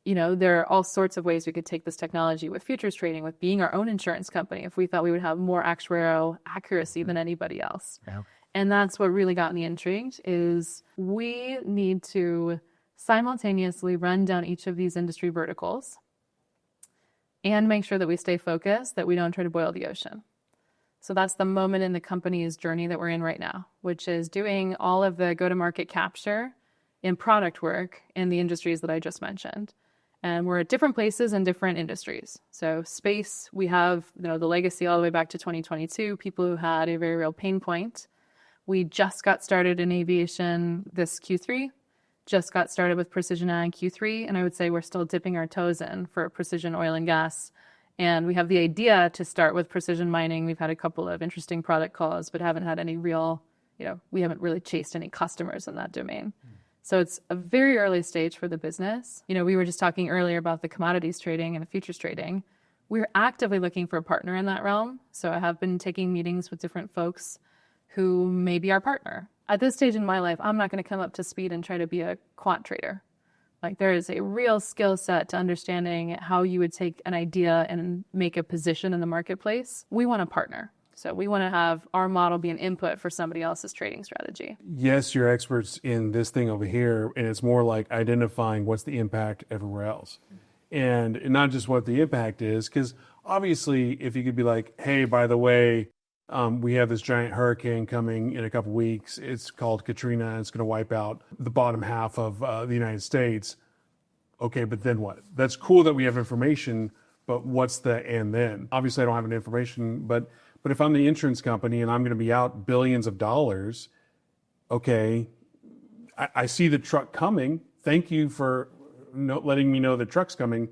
there are all sorts of ways we could take this technology with futures trading, with being our own insurance company, if we thought we would have more actuarial accuracy than anybody else. Yeah. And that's what really got me intrigued, is we need to simultaneously run down each of these industry verticals and make sure that we stay focused, that we don't try to boil the ocean. So that's the moment in the company's journey that we're in right now, which is doing all of the go-to-market capture in product work in the industries that I just mentioned. And we're at different places in different industries. So space, we have the legacy all the way back to 2022, people who had a very real pain point. We just got started in aviation this Q3, just got started with precision ag Q3, and I would say we're still dipping our toes in for precision oil and gas. And we have the idea to start with precision mining. We've had a couple of interesting product calls, but haven't had any real, we haven't really chased any customers in that domain. So it's a very early stage for the business. We were just talking earlier about the commodities trading and the futures trading. We're actively looking for a partner in that realm. So I have been taking meetings with different folks who may be our partner. At this stage in my life, I'm not going to come up to speed and try to be a quant trader. There is a real skill set to understanding how you would take an idea and make a position in the marketplace. We want a partner. So we want to have our model be an input for somebody else's trading strategy. Yes, you're experts in this thing over here, and it's more like identifying what's the impact everywhere else. And not just what the impact is, because obviously if you could be like, hey, by the way, we have this giant hurricane coming in a couple weeks. It's called Katrina, and it's going to wipe out the bottom half of the United States. Okay, but then what? That's cool that we have information, but what's the and then? Obviously, I don't have any information, but if I'm the insurance company and I'm going to be out billions of dollars, okay, I see the truck coming. Thank you for letting me know the truck's coming,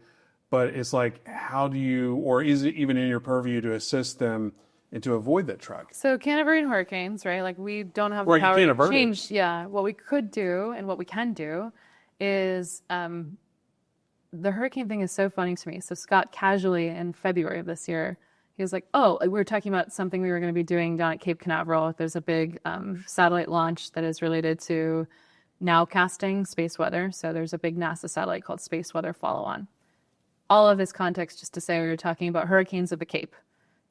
but it's like, how do you, or is it even in your purview to assist them and to avoid that truck? So can't avert hurricanes, right? Like we don't have Right, the power you can't to avert it. change. Yeah, what we could do and what we can do is the hurricane thing is so funny to me. So Scott casually in February of this year, he was like, oh, we were talking about something we were going to be doing down at Cape Canaveral. There's a big satellite launch that is related to nowcasting space weather. So there's a big NASA satellite called Space Weather Follow-On. All of this context just to say we were talking about hurricanes of the Cape.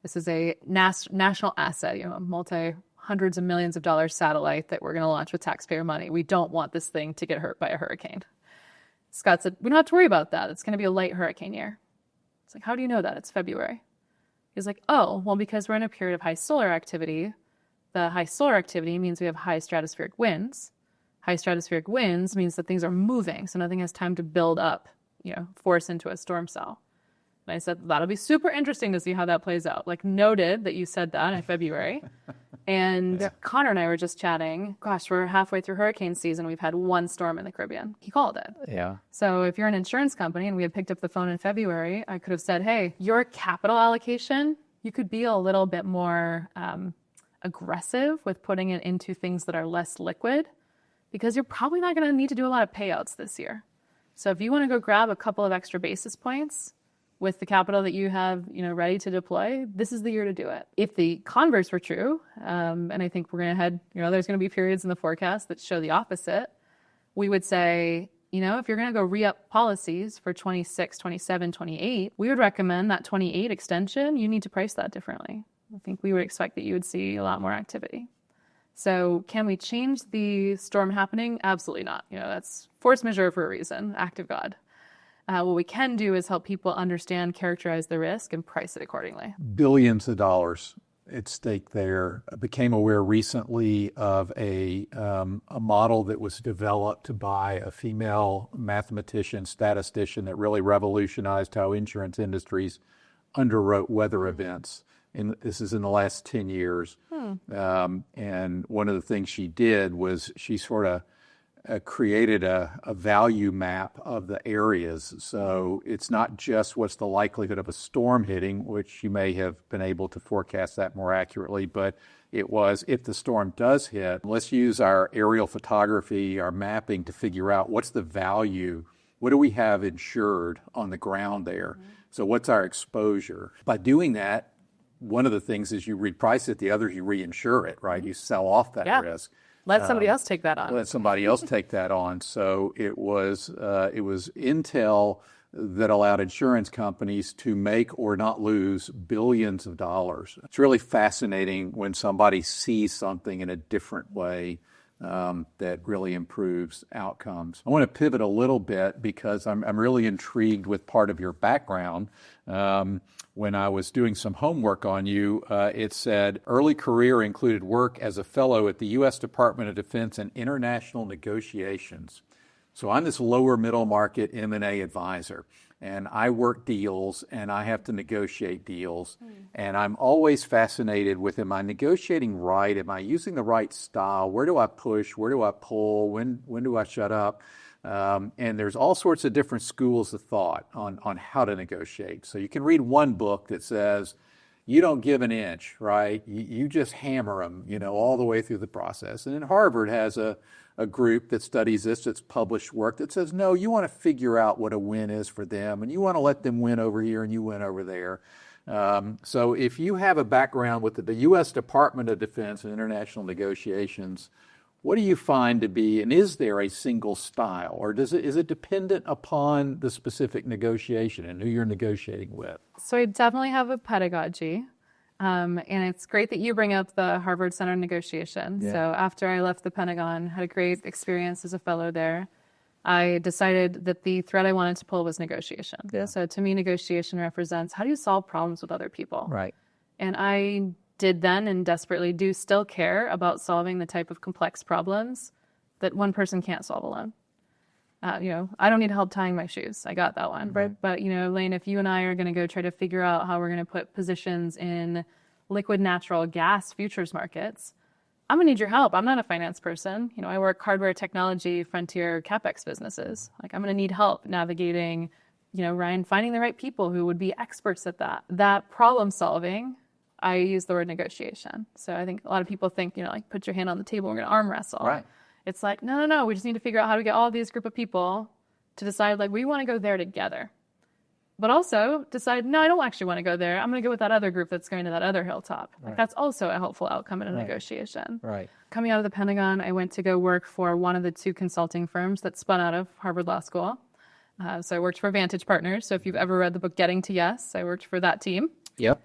This is a national asset, a multi-hundreds of millions of dollars satellite that we're going to launch with taxpayer money. We don't want this thing to get hurt by a hurricane. Scott said, we don't have to worry about that. It's going to be a light hurricane year. It's like, how do you know that? It's February. He's like, oh, well, because we're in a period of high solar activity. The high solar activity means we have high stratospheric winds. High stratospheric winds means that things are moving, so nothing has time to build up, force into a storm cell. And I said, that'll be super interesting to see how that plays out. Like, noted that you said that in February. And Connor and I were just chatting. Gosh, we're halfway through hurricane season. We've had one storm in the Caribbean. He called it. Yeah. So if you're an insurance company and we had picked up the phone in February, I could have said, hey, your capital allocation, you could be a little bit more aggressive with putting it into things that are less liquid, because you're probably not going to need to do a lot of payouts this year. So if you want to go grab a couple of extra basis points with the capital that you have, ready to deploy, this is the year to do it. If the converse were true, and I think we're going to head, there's going to be periods in the forecast that show the opposite, we would say, if you're going to go re-up policies for 26, 27, 28, we would recommend that 28 extension, you need to price that differently. I think we would expect that you would see a lot more activity. So can we change the storm happening? Absolutely not. That's force majeure for a reason, act of God. What we can do is help people understand, characterize the risk, and price it accordingly. Billions of dollars at stake there. I became aware recently of a model that was developed by a female mathematician, statistician, that really revolutionized how insurance industries underwrote weather events. And this is in the last 10 years. And one of the things she did was she sort of created a value map of the areas. So it's not just what's the likelihood of a storm hitting, which you may have been able to forecast that more accurately, but it was, if the storm does hit, let's use our aerial photography, our mapping to figure out what's the value, what do we have insured on the ground there? So what's our exposure? By doing that, one of the things is you reprice it, the other you reinsure it, right? You sell off that risk. Let somebody else take that on. Let somebody else take that on. So it was Intel that allowed insurance companies to make or not lose billions of dollars. It's really fascinating when somebody sees something in a different way that really improves outcomes. I want to pivot a little bit because I'm really intrigued with part of your background. When I was doing some homework on you, it said early career included work as a fellow at the U.S. Department of Defense and international negotiations. So I'm this lower middle market M&A advisor, and I work deals and I have to negotiate deals. And I'm always fascinated with, am I negotiating right? Am I using the right style? Where do I push? Where do I pull? When do I shut up? And there's all sorts of different schools of thought on how to negotiate. So you can read one book that says, you don't give an inch, right? You just hammer them, all the way through the process. And then Harvard has a group that studies this, that's published work that says, no, you want to figure out what a win is for them, and you want to let them win over here and you win over there. So if you have a background with the U.S. Department of Defense and international negotiations, what do you find to be, and is there a single style, or is it dependent upon the specific negotiation and who you're negotiating with? So I definitely have a pedagogy. And it's great that you bring up the Harvard Center negotiation. Yeah. So after I left the Pentagon, had a great experience as a fellow there, I decided that the thread I wanted to pull was negotiation. Yeah. So to me, negotiation represents how do you solve problems with other people? Right. And I did then and desperately do still care about solving the type of complex problems that one person can't solve alone. I don't need help tying my shoes. I got that one. Right. But, Lane, if you and I are going to go try to figure out how we're going to put positions in liquid natural gas futures markets, I'm going to need your help. I'm not a finance person. I work hardware technology, frontier CapEx businesses. Like, I'm going to need help navigating, Ryan, finding the right people who would be experts at that. That problem solving, I use the word negotiation. So I think a lot of people think, put your hand on the table, we're going to arm wrestle. Right. It's like, no. We just need to figure out how to get all of these group of people to decide, we want to go there together. But also decide, no, I don't actually want to go there. I'm going to go with that other group that's going to that other hilltop. Right. That's also a helpful outcome in a Right. negotiation. Right. Coming out of the Pentagon, I went to go work for one of the 2 consulting firms that spun out of Harvard Law School. So I worked for Vantage Partners. So if you've ever read the book Getting to Yes, I worked for that team. Yep.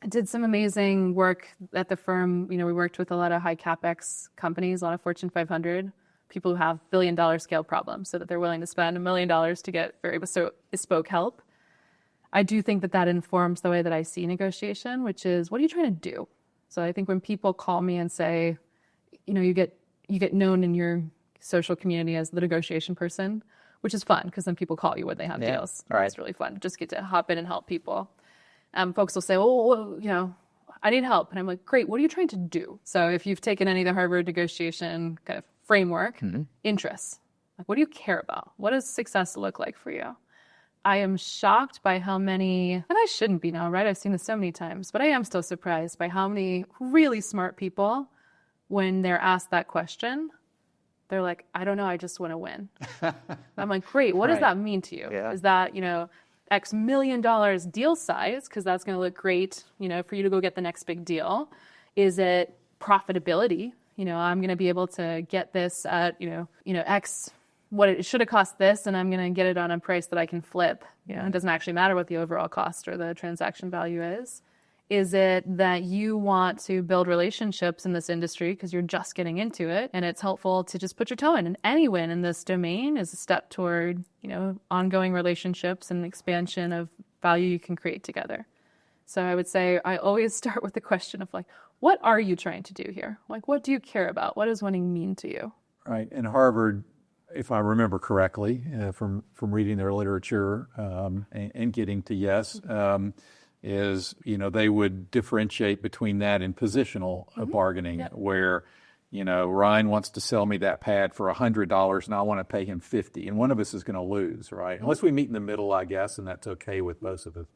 I did some amazing work at the firm. We worked with a lot of high CapEx companies, a lot of Fortune 500, people who have billion-dollar scale problems so that they're willing to spend $1 million to get very bespoke help. I do think that informs the way that I see negotiation, which is, what are you trying to do? So I think when people call me and say, you get known in your social community as the negotiation person, which is fun because then people call you when they have deals. Right. It's really fun. Just get to hop in and help people. Folks will say, well, I need help. And I'm like, great, what are you trying to do? So if you've taken any of the Harvard negotiation kind of framework, interests, what do you care about? What does success look like for you? I am shocked by how many, and I shouldn't be now, right? I've seen this so many times, but I am still surprised by how many really smart people, when they're asked that question, they're like, I don't know, I just want to win. I'm like, great, what does that mean to you? Yeah. Is that, X $1 million deal size, because that's going to look great, for you to go get the next big deal? Is it profitability? I'm going to be able to get this at, X, what it should have cost this, and I'm going to get it on a price that I can flip. It doesn't actually matter what the overall cost or the transaction value is. Is it that you want to build relationships in this industry because you're just getting into it and it's helpful to just put your toe in? And any win in this domain is a step toward, ongoing relationships and expansion of value you can create together. So I would say I always start with the question of what are you trying to do here? What do you care about? What does winning mean to you? Right. And Harvard, if I remember correctly, from reading their literature and getting to yes, is, they would differentiate between that and positional bargaining, where, Ryan wants to sell me that pad for $100 and I want to pay him $50, and one of us is going to lose, right? Unless we meet in the middle, I guess, and that's okay with both of us.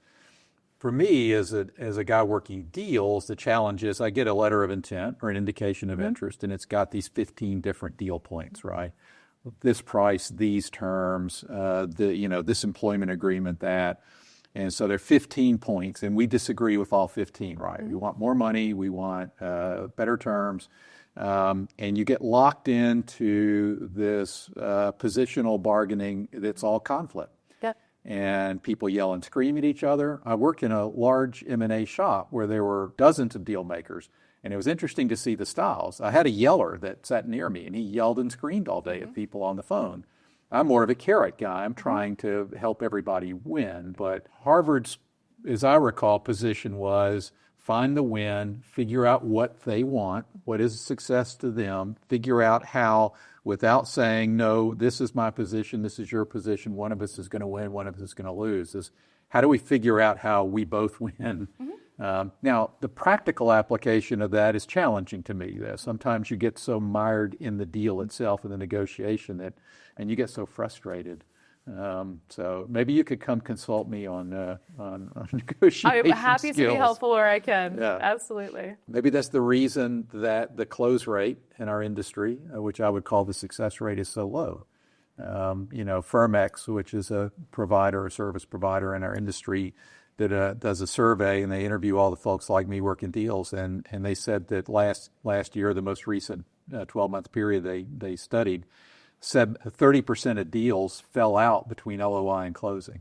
For me, as a guy working deals, the challenge is I get a letter of intent or an indication of interest, and it's got these 15 different deal points, right? This price, these terms, this employment agreement, that. And so there are 15 points, and we disagree with all 15, right? We want more money, we want better terms, and you get locked into this positional bargaining that's all conflict. Yep. And people yell and scream at each other. I worked in a large M&A shop where there were dozens of deal makers, and it was interesting to see the styles. I had a yeller that sat near me, and he yelled and screamed all day at people on the phone. I'm more of a carrot guy. I'm trying to help everybody win. But Harvard's, as I recall, position was find the win, figure out what they want, what is success to them, figure out how, without saying, no, this is my position, this is your position, one of us is going to win, one of us is going to lose. Is how do we figure out how we both win? Now, the practical application of that is challenging to me. Sometimes you get so mired in the deal itself and the negotiation and you get so frustrated. So maybe you could come consult me on negotiation I'm happy skills. to be helpful where I can. Yeah. Absolutely. Maybe that's the reason that the close rate in our industry, which I would call the success rate, is so low. Firmex, which is a service provider in our industry, that does a survey, and they interview all the folks like me working deals, and they said that last year, the most recent 12-month period they studied, said 30% of deals fell out between LOI and closing.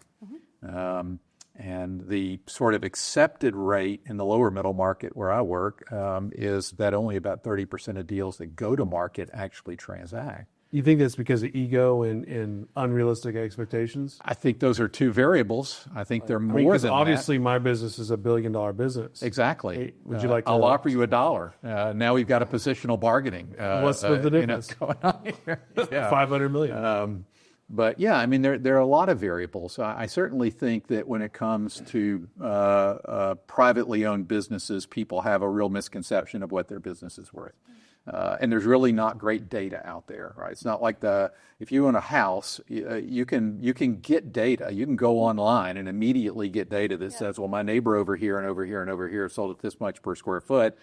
And the sort of accepted rate in the lower middle market where I work is that only about 30% of deals that go to market actually transact. You think that's because of ego and unrealistic expectations? I think those are two variables. I think they're more 'cause than obviously that. my business is $1 billion business. Exactly. Hey, would you like to? I'll offer you $1. Now we've got a positional bargaining. What's the difference? Going on here. Yeah. 500 million. But yeah, I mean, there are a lot of variables. I certainly think that when it comes to privately owned businesses, people have a real misconception of what their business is worth. And there's really not great data out there, right? It's not like if you own a house, you can get data. You can go online and immediately get data that says, well, my neighbor over here and over here and over here sold at this much per square foot.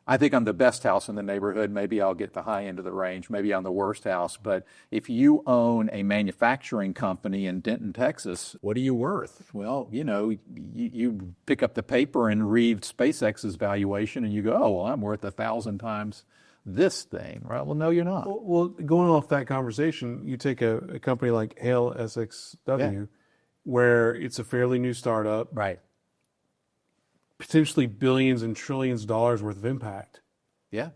I think I'm the best house in the neighborhood. Maybe I'll get the high end of the range. Maybe I'm the worst house. But if you own a manufacturing company in Denton, Texas, what are you worth? Well, you pick up the paper and read SpaceX's valuation and you go, oh, well, I'm worth 1,000 times this thing, right? Well, no, you're not. Well, going off that conversation, you take a company like Hale SWx, where it's a fairly new startup. Right. Potentially billions and trillions of dollars worth of impact. Yeah.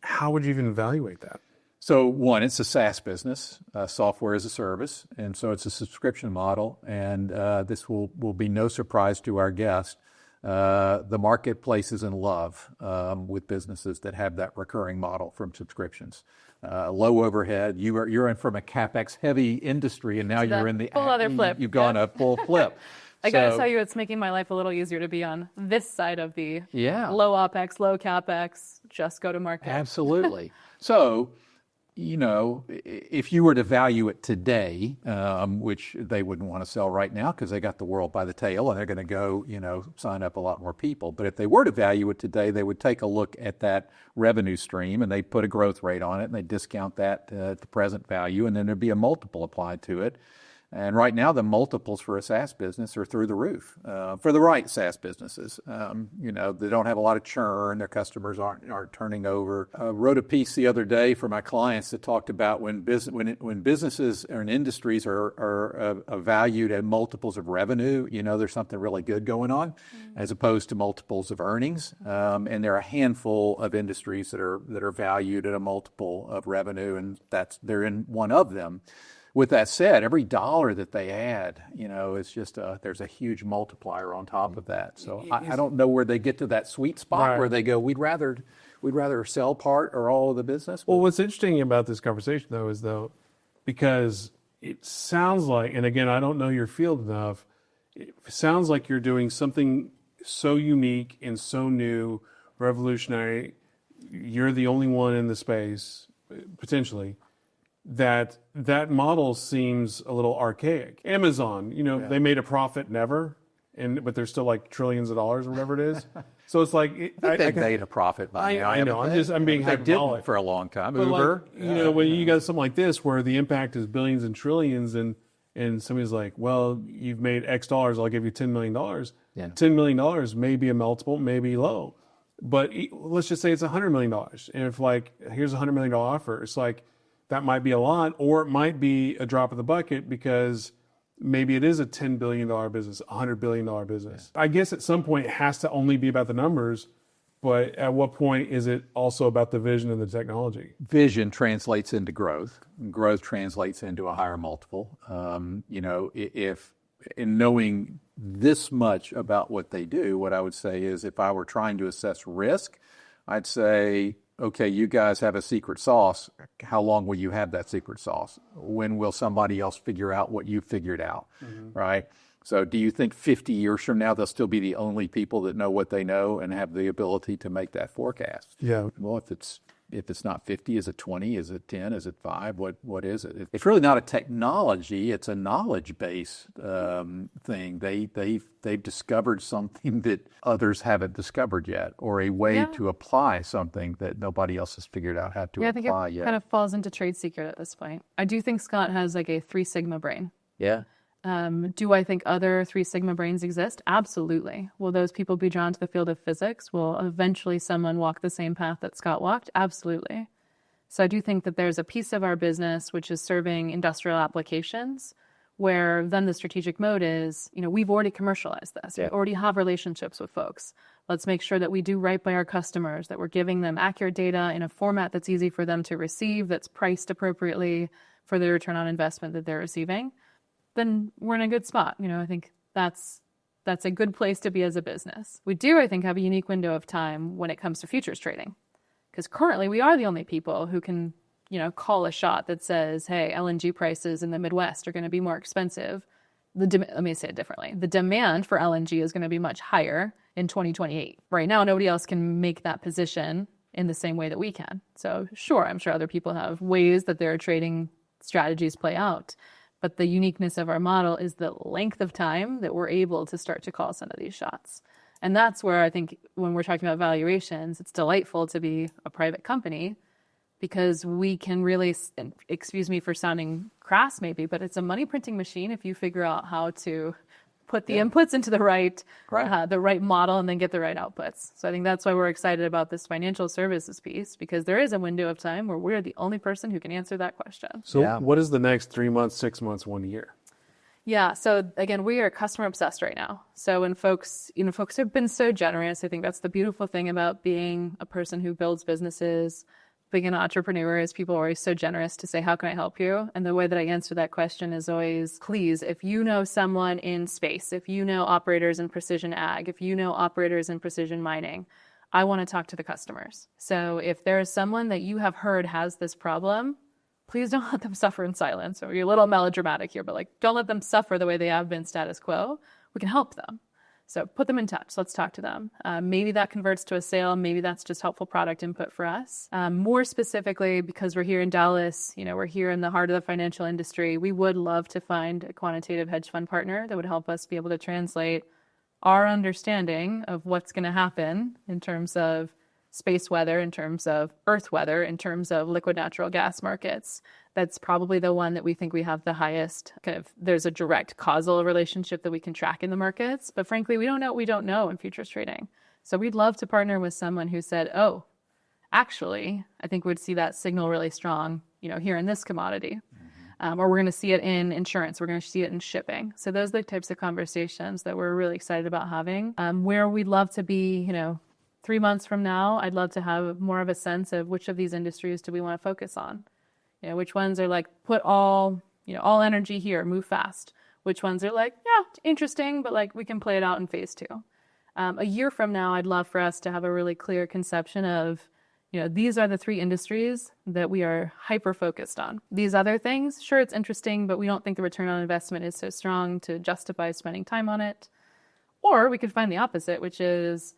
How would you even evaluate that? So one, it's a SaaS business, software as a service, and so it's a subscription model, and this will be no surprise to our guest. The marketplace is in love with businesses that have that recurring model from subscriptions. Low overhead. You're in from a CapEx heavy industry, and now you're in the full other flip. You've gone a full flip. I gotta tell you, it's making my life a little easier to be on this side of the low OPEX, low CapEx, just go to market. Absolutely. So, if you were to value it today, which they wouldn't want to sell right now because they got the world by the tail and they're going to go, sign up a lot more people. But if they were to value it today, they would take a look at that revenue stream and they put a growth rate on it and they discount that to present value, and then there'd be a multiple applied to it. And right now, the multiples for a SaaS business are through the roof for the right SaaS businesses. They don't have a lot of churn. Their customers aren't turning over. Wrote a piece the other day for my clients that talked about when businesses and industries are valued at multiples of revenue, there's something really good going on, as opposed to multiples of earnings. And there are a handful of industries that are valued at a multiple of revenue, and they're in one of them. With that said, every dollar that they add, it's just there's a huge multiplier on top of that. So I don't know where they get to that sweet spot where they go, we'd rather sell part or all of the business. Well, what's interesting about this conversation, because it sounds like, and again, I don't know your field enough, it sounds like you're doing something so unique and so new, revolutionary. You're the only one in the space, potentially. That model seems a little archaic. Amazon, they made a profit never, but they're still like trillions of dollars or whatever it is. So it's like they made a profit by now. I know. I'm being hyperbolic. They didn't for a long time. Uber, when you got something like this where the impact is billions and trillions, and somebody's like, well, you've made X dollars, I'll give you $10 million. Yeah. $10 million may be a multiple, may be low, but let's just say it's $100 million. And if here's a $100 million offer, it's like, that might be a lot, or it might be a drop in the bucket because maybe it is a $10 billion business, a $100 billion business. Yeah. I guess at some point it has to only be about the numbers, but at what point is it also about the vision and the technology? Vision translates into growth. Growth translates into a higher multiple. If in knowing this much about what they do, what I would say is if I were trying to assess risk, I'd say, okay, you guys have a secret sauce. How long will you have that secret sauce? When will somebody else figure out what you figured out, right? So do you think 50 years from now, they'll still be the only people that know what they know and have the ability to make that forecast? Yeah. Well, if it's not 50, is it 20? Is it 10? Is it 5? What is it? It's really not a technology. It's a knowledge-based thing. They've discovered something that others haven't discovered yet, or a way to apply something that nobody else has figured out how to apply yet. I think it kind of falls into trade secret at this point. I do think Scott has like a 3 Sigma brain. Yeah. Do I think other 3 Sigma brains exist? Absolutely. Will those people be drawn to the field of physics? Will eventually someone walk the same path that Scott walked? Absolutely. So I do think that there's a piece of our business which is serving industrial applications where then the strategic mode is, we've already commercialized this. We already have relationships with folks. Let's make sure that we do right by our customers, that we're giving them accurate data in a format that's easy for them to receive, that's priced appropriately for the return on investment that they're receiving. Then we're in a good spot. I think that's a good place to be as a business. We do, I think, have a unique window of time when it comes to futures trading, because currently we are the only people who can, call a shot that says, hey, LNG prices in the Midwest are going to be more expensive. Let me say it differently. The demand for LNG is going to be much higher in 2028. Right now, nobody else can make that position in the same way that we can. So sure, I'm sure other people have ways that their trading strategies play out. But the uniqueness of our model is the length of time that we're able to start to call some of these shots. And that's where I think when we're talking about valuations, it's delightful to be a private company, because we can really, excuse me for sounding crass maybe, but it's a money printing machine if you figure out how to put the inputs into the right model and then get the right outputs. So I think that's why we're excited about this financial services piece, because there is a window of time where we're the only person who can answer that question. So what is the next 3 months, 6 months, 1 year? Yeah. So again, we are customer obsessed right now. So when folks have been so generous, I think that's the beautiful thing about being a person who builds businesses, being an entrepreneur, is people are always so generous to say, how can I help you? And the way that I answer that question is always, please, if you know someone in space, if you know operators in precision ag, if you know operators in precision mining, I want to talk to the customers. So if there is someone that you have heard has this problem, please don't let them suffer in silence. Or you're a little melodramatic here, but don't let them suffer the way they have been status quo. We can help them. So put them in touch. Let's talk to them. Maybe that converts to a sale. Maybe that's just helpful product input for us. More specifically, because we're here in Dallas, we're here in the heart of the financial industry, we would love to find a quantitative hedge fund partner that would help us be able to translate our understanding of what's going to happen in terms of space weather, in terms of Earth weather, in terms of liquid natural gas markets. That's probably the one that we think we have the highest there's a direct causal relationship that we can track in the markets. But frankly, we don't know what we don't know in futures trading. So we'd love to partner with someone who said, oh, actually, I think we'd see that signal really strong, here in this commodity. Or we're going to see it in insurance. We're going to see it in shipping. So those are the types of conversations that we're really excited about having. Where we'd love to be, 3 months from now, I'd love to have more of a sense of which of these industries do we want to focus on. Which ones are put all energy here, move fast. Which ones are interesting, but we can play it out in phase 2. A year from now, I'd love for us to have a really clear conception of, these are the 3 industries that we are hyper-focused on. These other things, sure, it's interesting, but we don't think the return on investment is so strong to justify spending time on it. Or we could find the opposite, which is,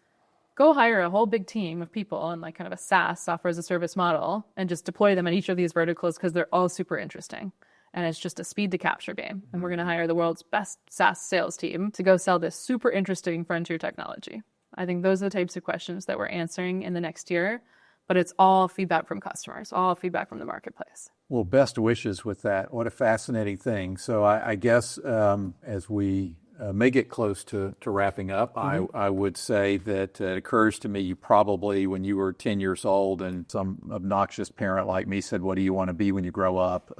go hire a whole big team of people in kind of a SaaS, software as a service model, and just deploy them in each of these verticals because they're all super interesting. And it's just a speed to capture game. And we're going to hire the world's best SaaS sales team to go sell this super interesting frontier technology. I think those are the types of questions that we're answering in the next year, but it's all feedback from customers, all feedback from the marketplace. Well, best wishes with that. What a fascinating thing. So I guess as we may get close to wrapping up, I would say that it occurs to me you probably, when you were 10 years old and some obnoxious parent like me said, what do you want to be when you grow up?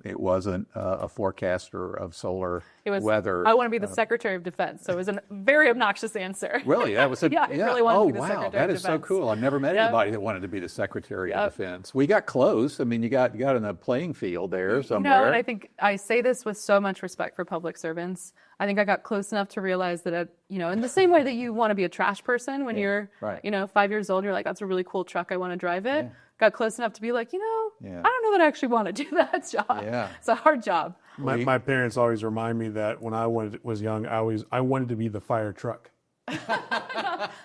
It wasn't a forecaster of solar weather. I want to be the Secretary of Defense. So it was a very obnoxious answer. Really? That was I really wanted to be the Secretary of Defense. That is so cool. I've never met anybody that wanted to be the Secretary of Defense. We got close. I mean, you got in a playing field there somewhere. And I think I say this with so much respect for public servants. I think I got close enough to realize that, in the same way that you want to be a trash person when you're, 5 years old, you're like, that's a really cool truck, I want to drive it. Yeah. Got close enough to be like, I don't know that I actually want to do that job. Yeah. It's a hard job. My parents always remind me that when I was young, I wanted to be the fire truck.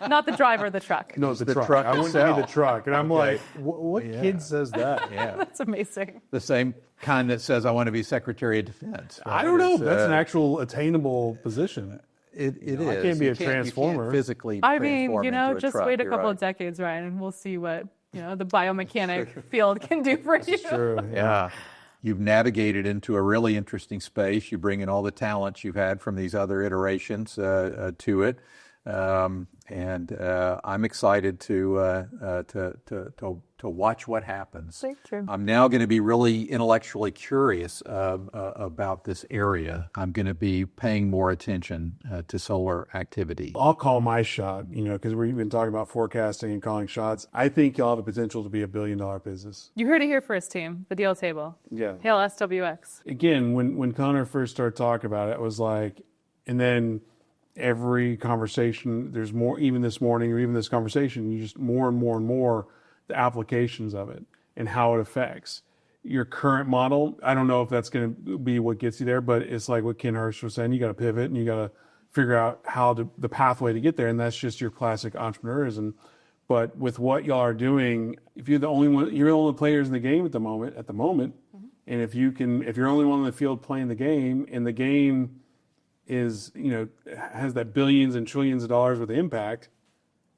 Not the driver of the truck. No, the truck. I wanted to be the truck. And I'm like, what kid says that? Yeah. That's amazing. The same kind that says, I want to be Secretary of Defense. Right? I don't know if that's an actual attainable position. It is. I can't be a transformer. You can't physically just wait a couple of decades, Ryan, and we'll see what the biomechanic field can do for you. It's true. Yeah. You've navigated into a really interesting space. You bring in all the talents you've had from these other iterations to it. And I'm excited to watch what happens. Very true. I'm now going to be really intellectually curious about this area. I'm going to be paying more attention to solar activity. I'll call my shot, because we've been talking about forecasting and calling shots. I think y'all have the potential to be $1 billion business. You heard it here first, team. The deal table. Yeah. Hale SWx. Again, when Connor first started talking about it, it was like, and then every conversation, there's more, even this morning or even this conversation, you just more and more the applications of it and how it affects your current model. I don't know if that's going to be what gets you there, but it's like what Ken Hirsch was saying, you got to pivot and you got to figure out the pathway to get there. And that's just your classic entrepreneurism. But with what y'all are doing, if you're the only one, you're the only players in the game at the moment, mm-hmm. And if you're only one in the field playing the game, and the game is, has that billions and trillions of dollars worth of impact,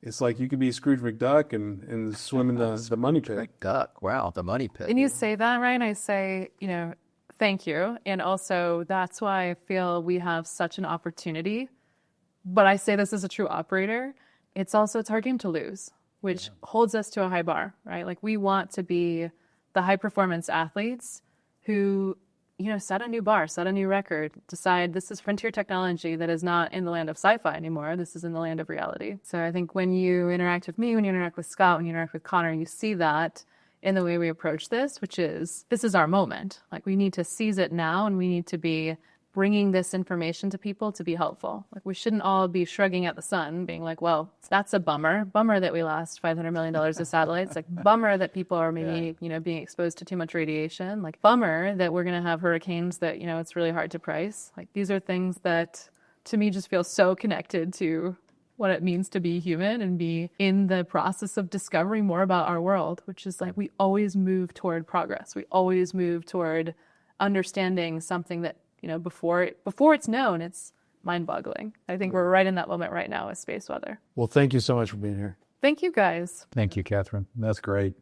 it's like you could be Scrooge McDuck and swim in the money pit. McDuck, wow, the money pit. And you say that, right? I say, thank you. And also that's why I feel we have such an opportunity. But I say this as a true operator. It's our game to lose, which holds us to a high bar, right? Like we want to be the high performance athletes who, set a new bar, set a new record, decide this is frontier technology that is not in the land of sci-fi anymore. This is in the land of reality. So I think when you interact with me, when you interact with Scott, when you interact with Connor, you see that in the way we approach this is our moment. Like we need to seize it now, and we need to be bringing this information to people to be helpful. Like we shouldn't all be shrugging at the sun, being like, well, that's a bummer that we lost $500 million of satellites. Like bummer that people are maybe, being exposed to too much radiation. Like bummer that we're going to have hurricanes that, it's really hard to price. Like these are things that to me just feel so connected to what it means to be human and be in the process of discovering more about our world, which is like we always move toward progress. We always move toward understanding something that, before it's known, it's mind-boggling. I think we're right in that moment right now with space weather. Well, thank you so much for being here. Thank you, guys. Thank you, Katherine. That's great.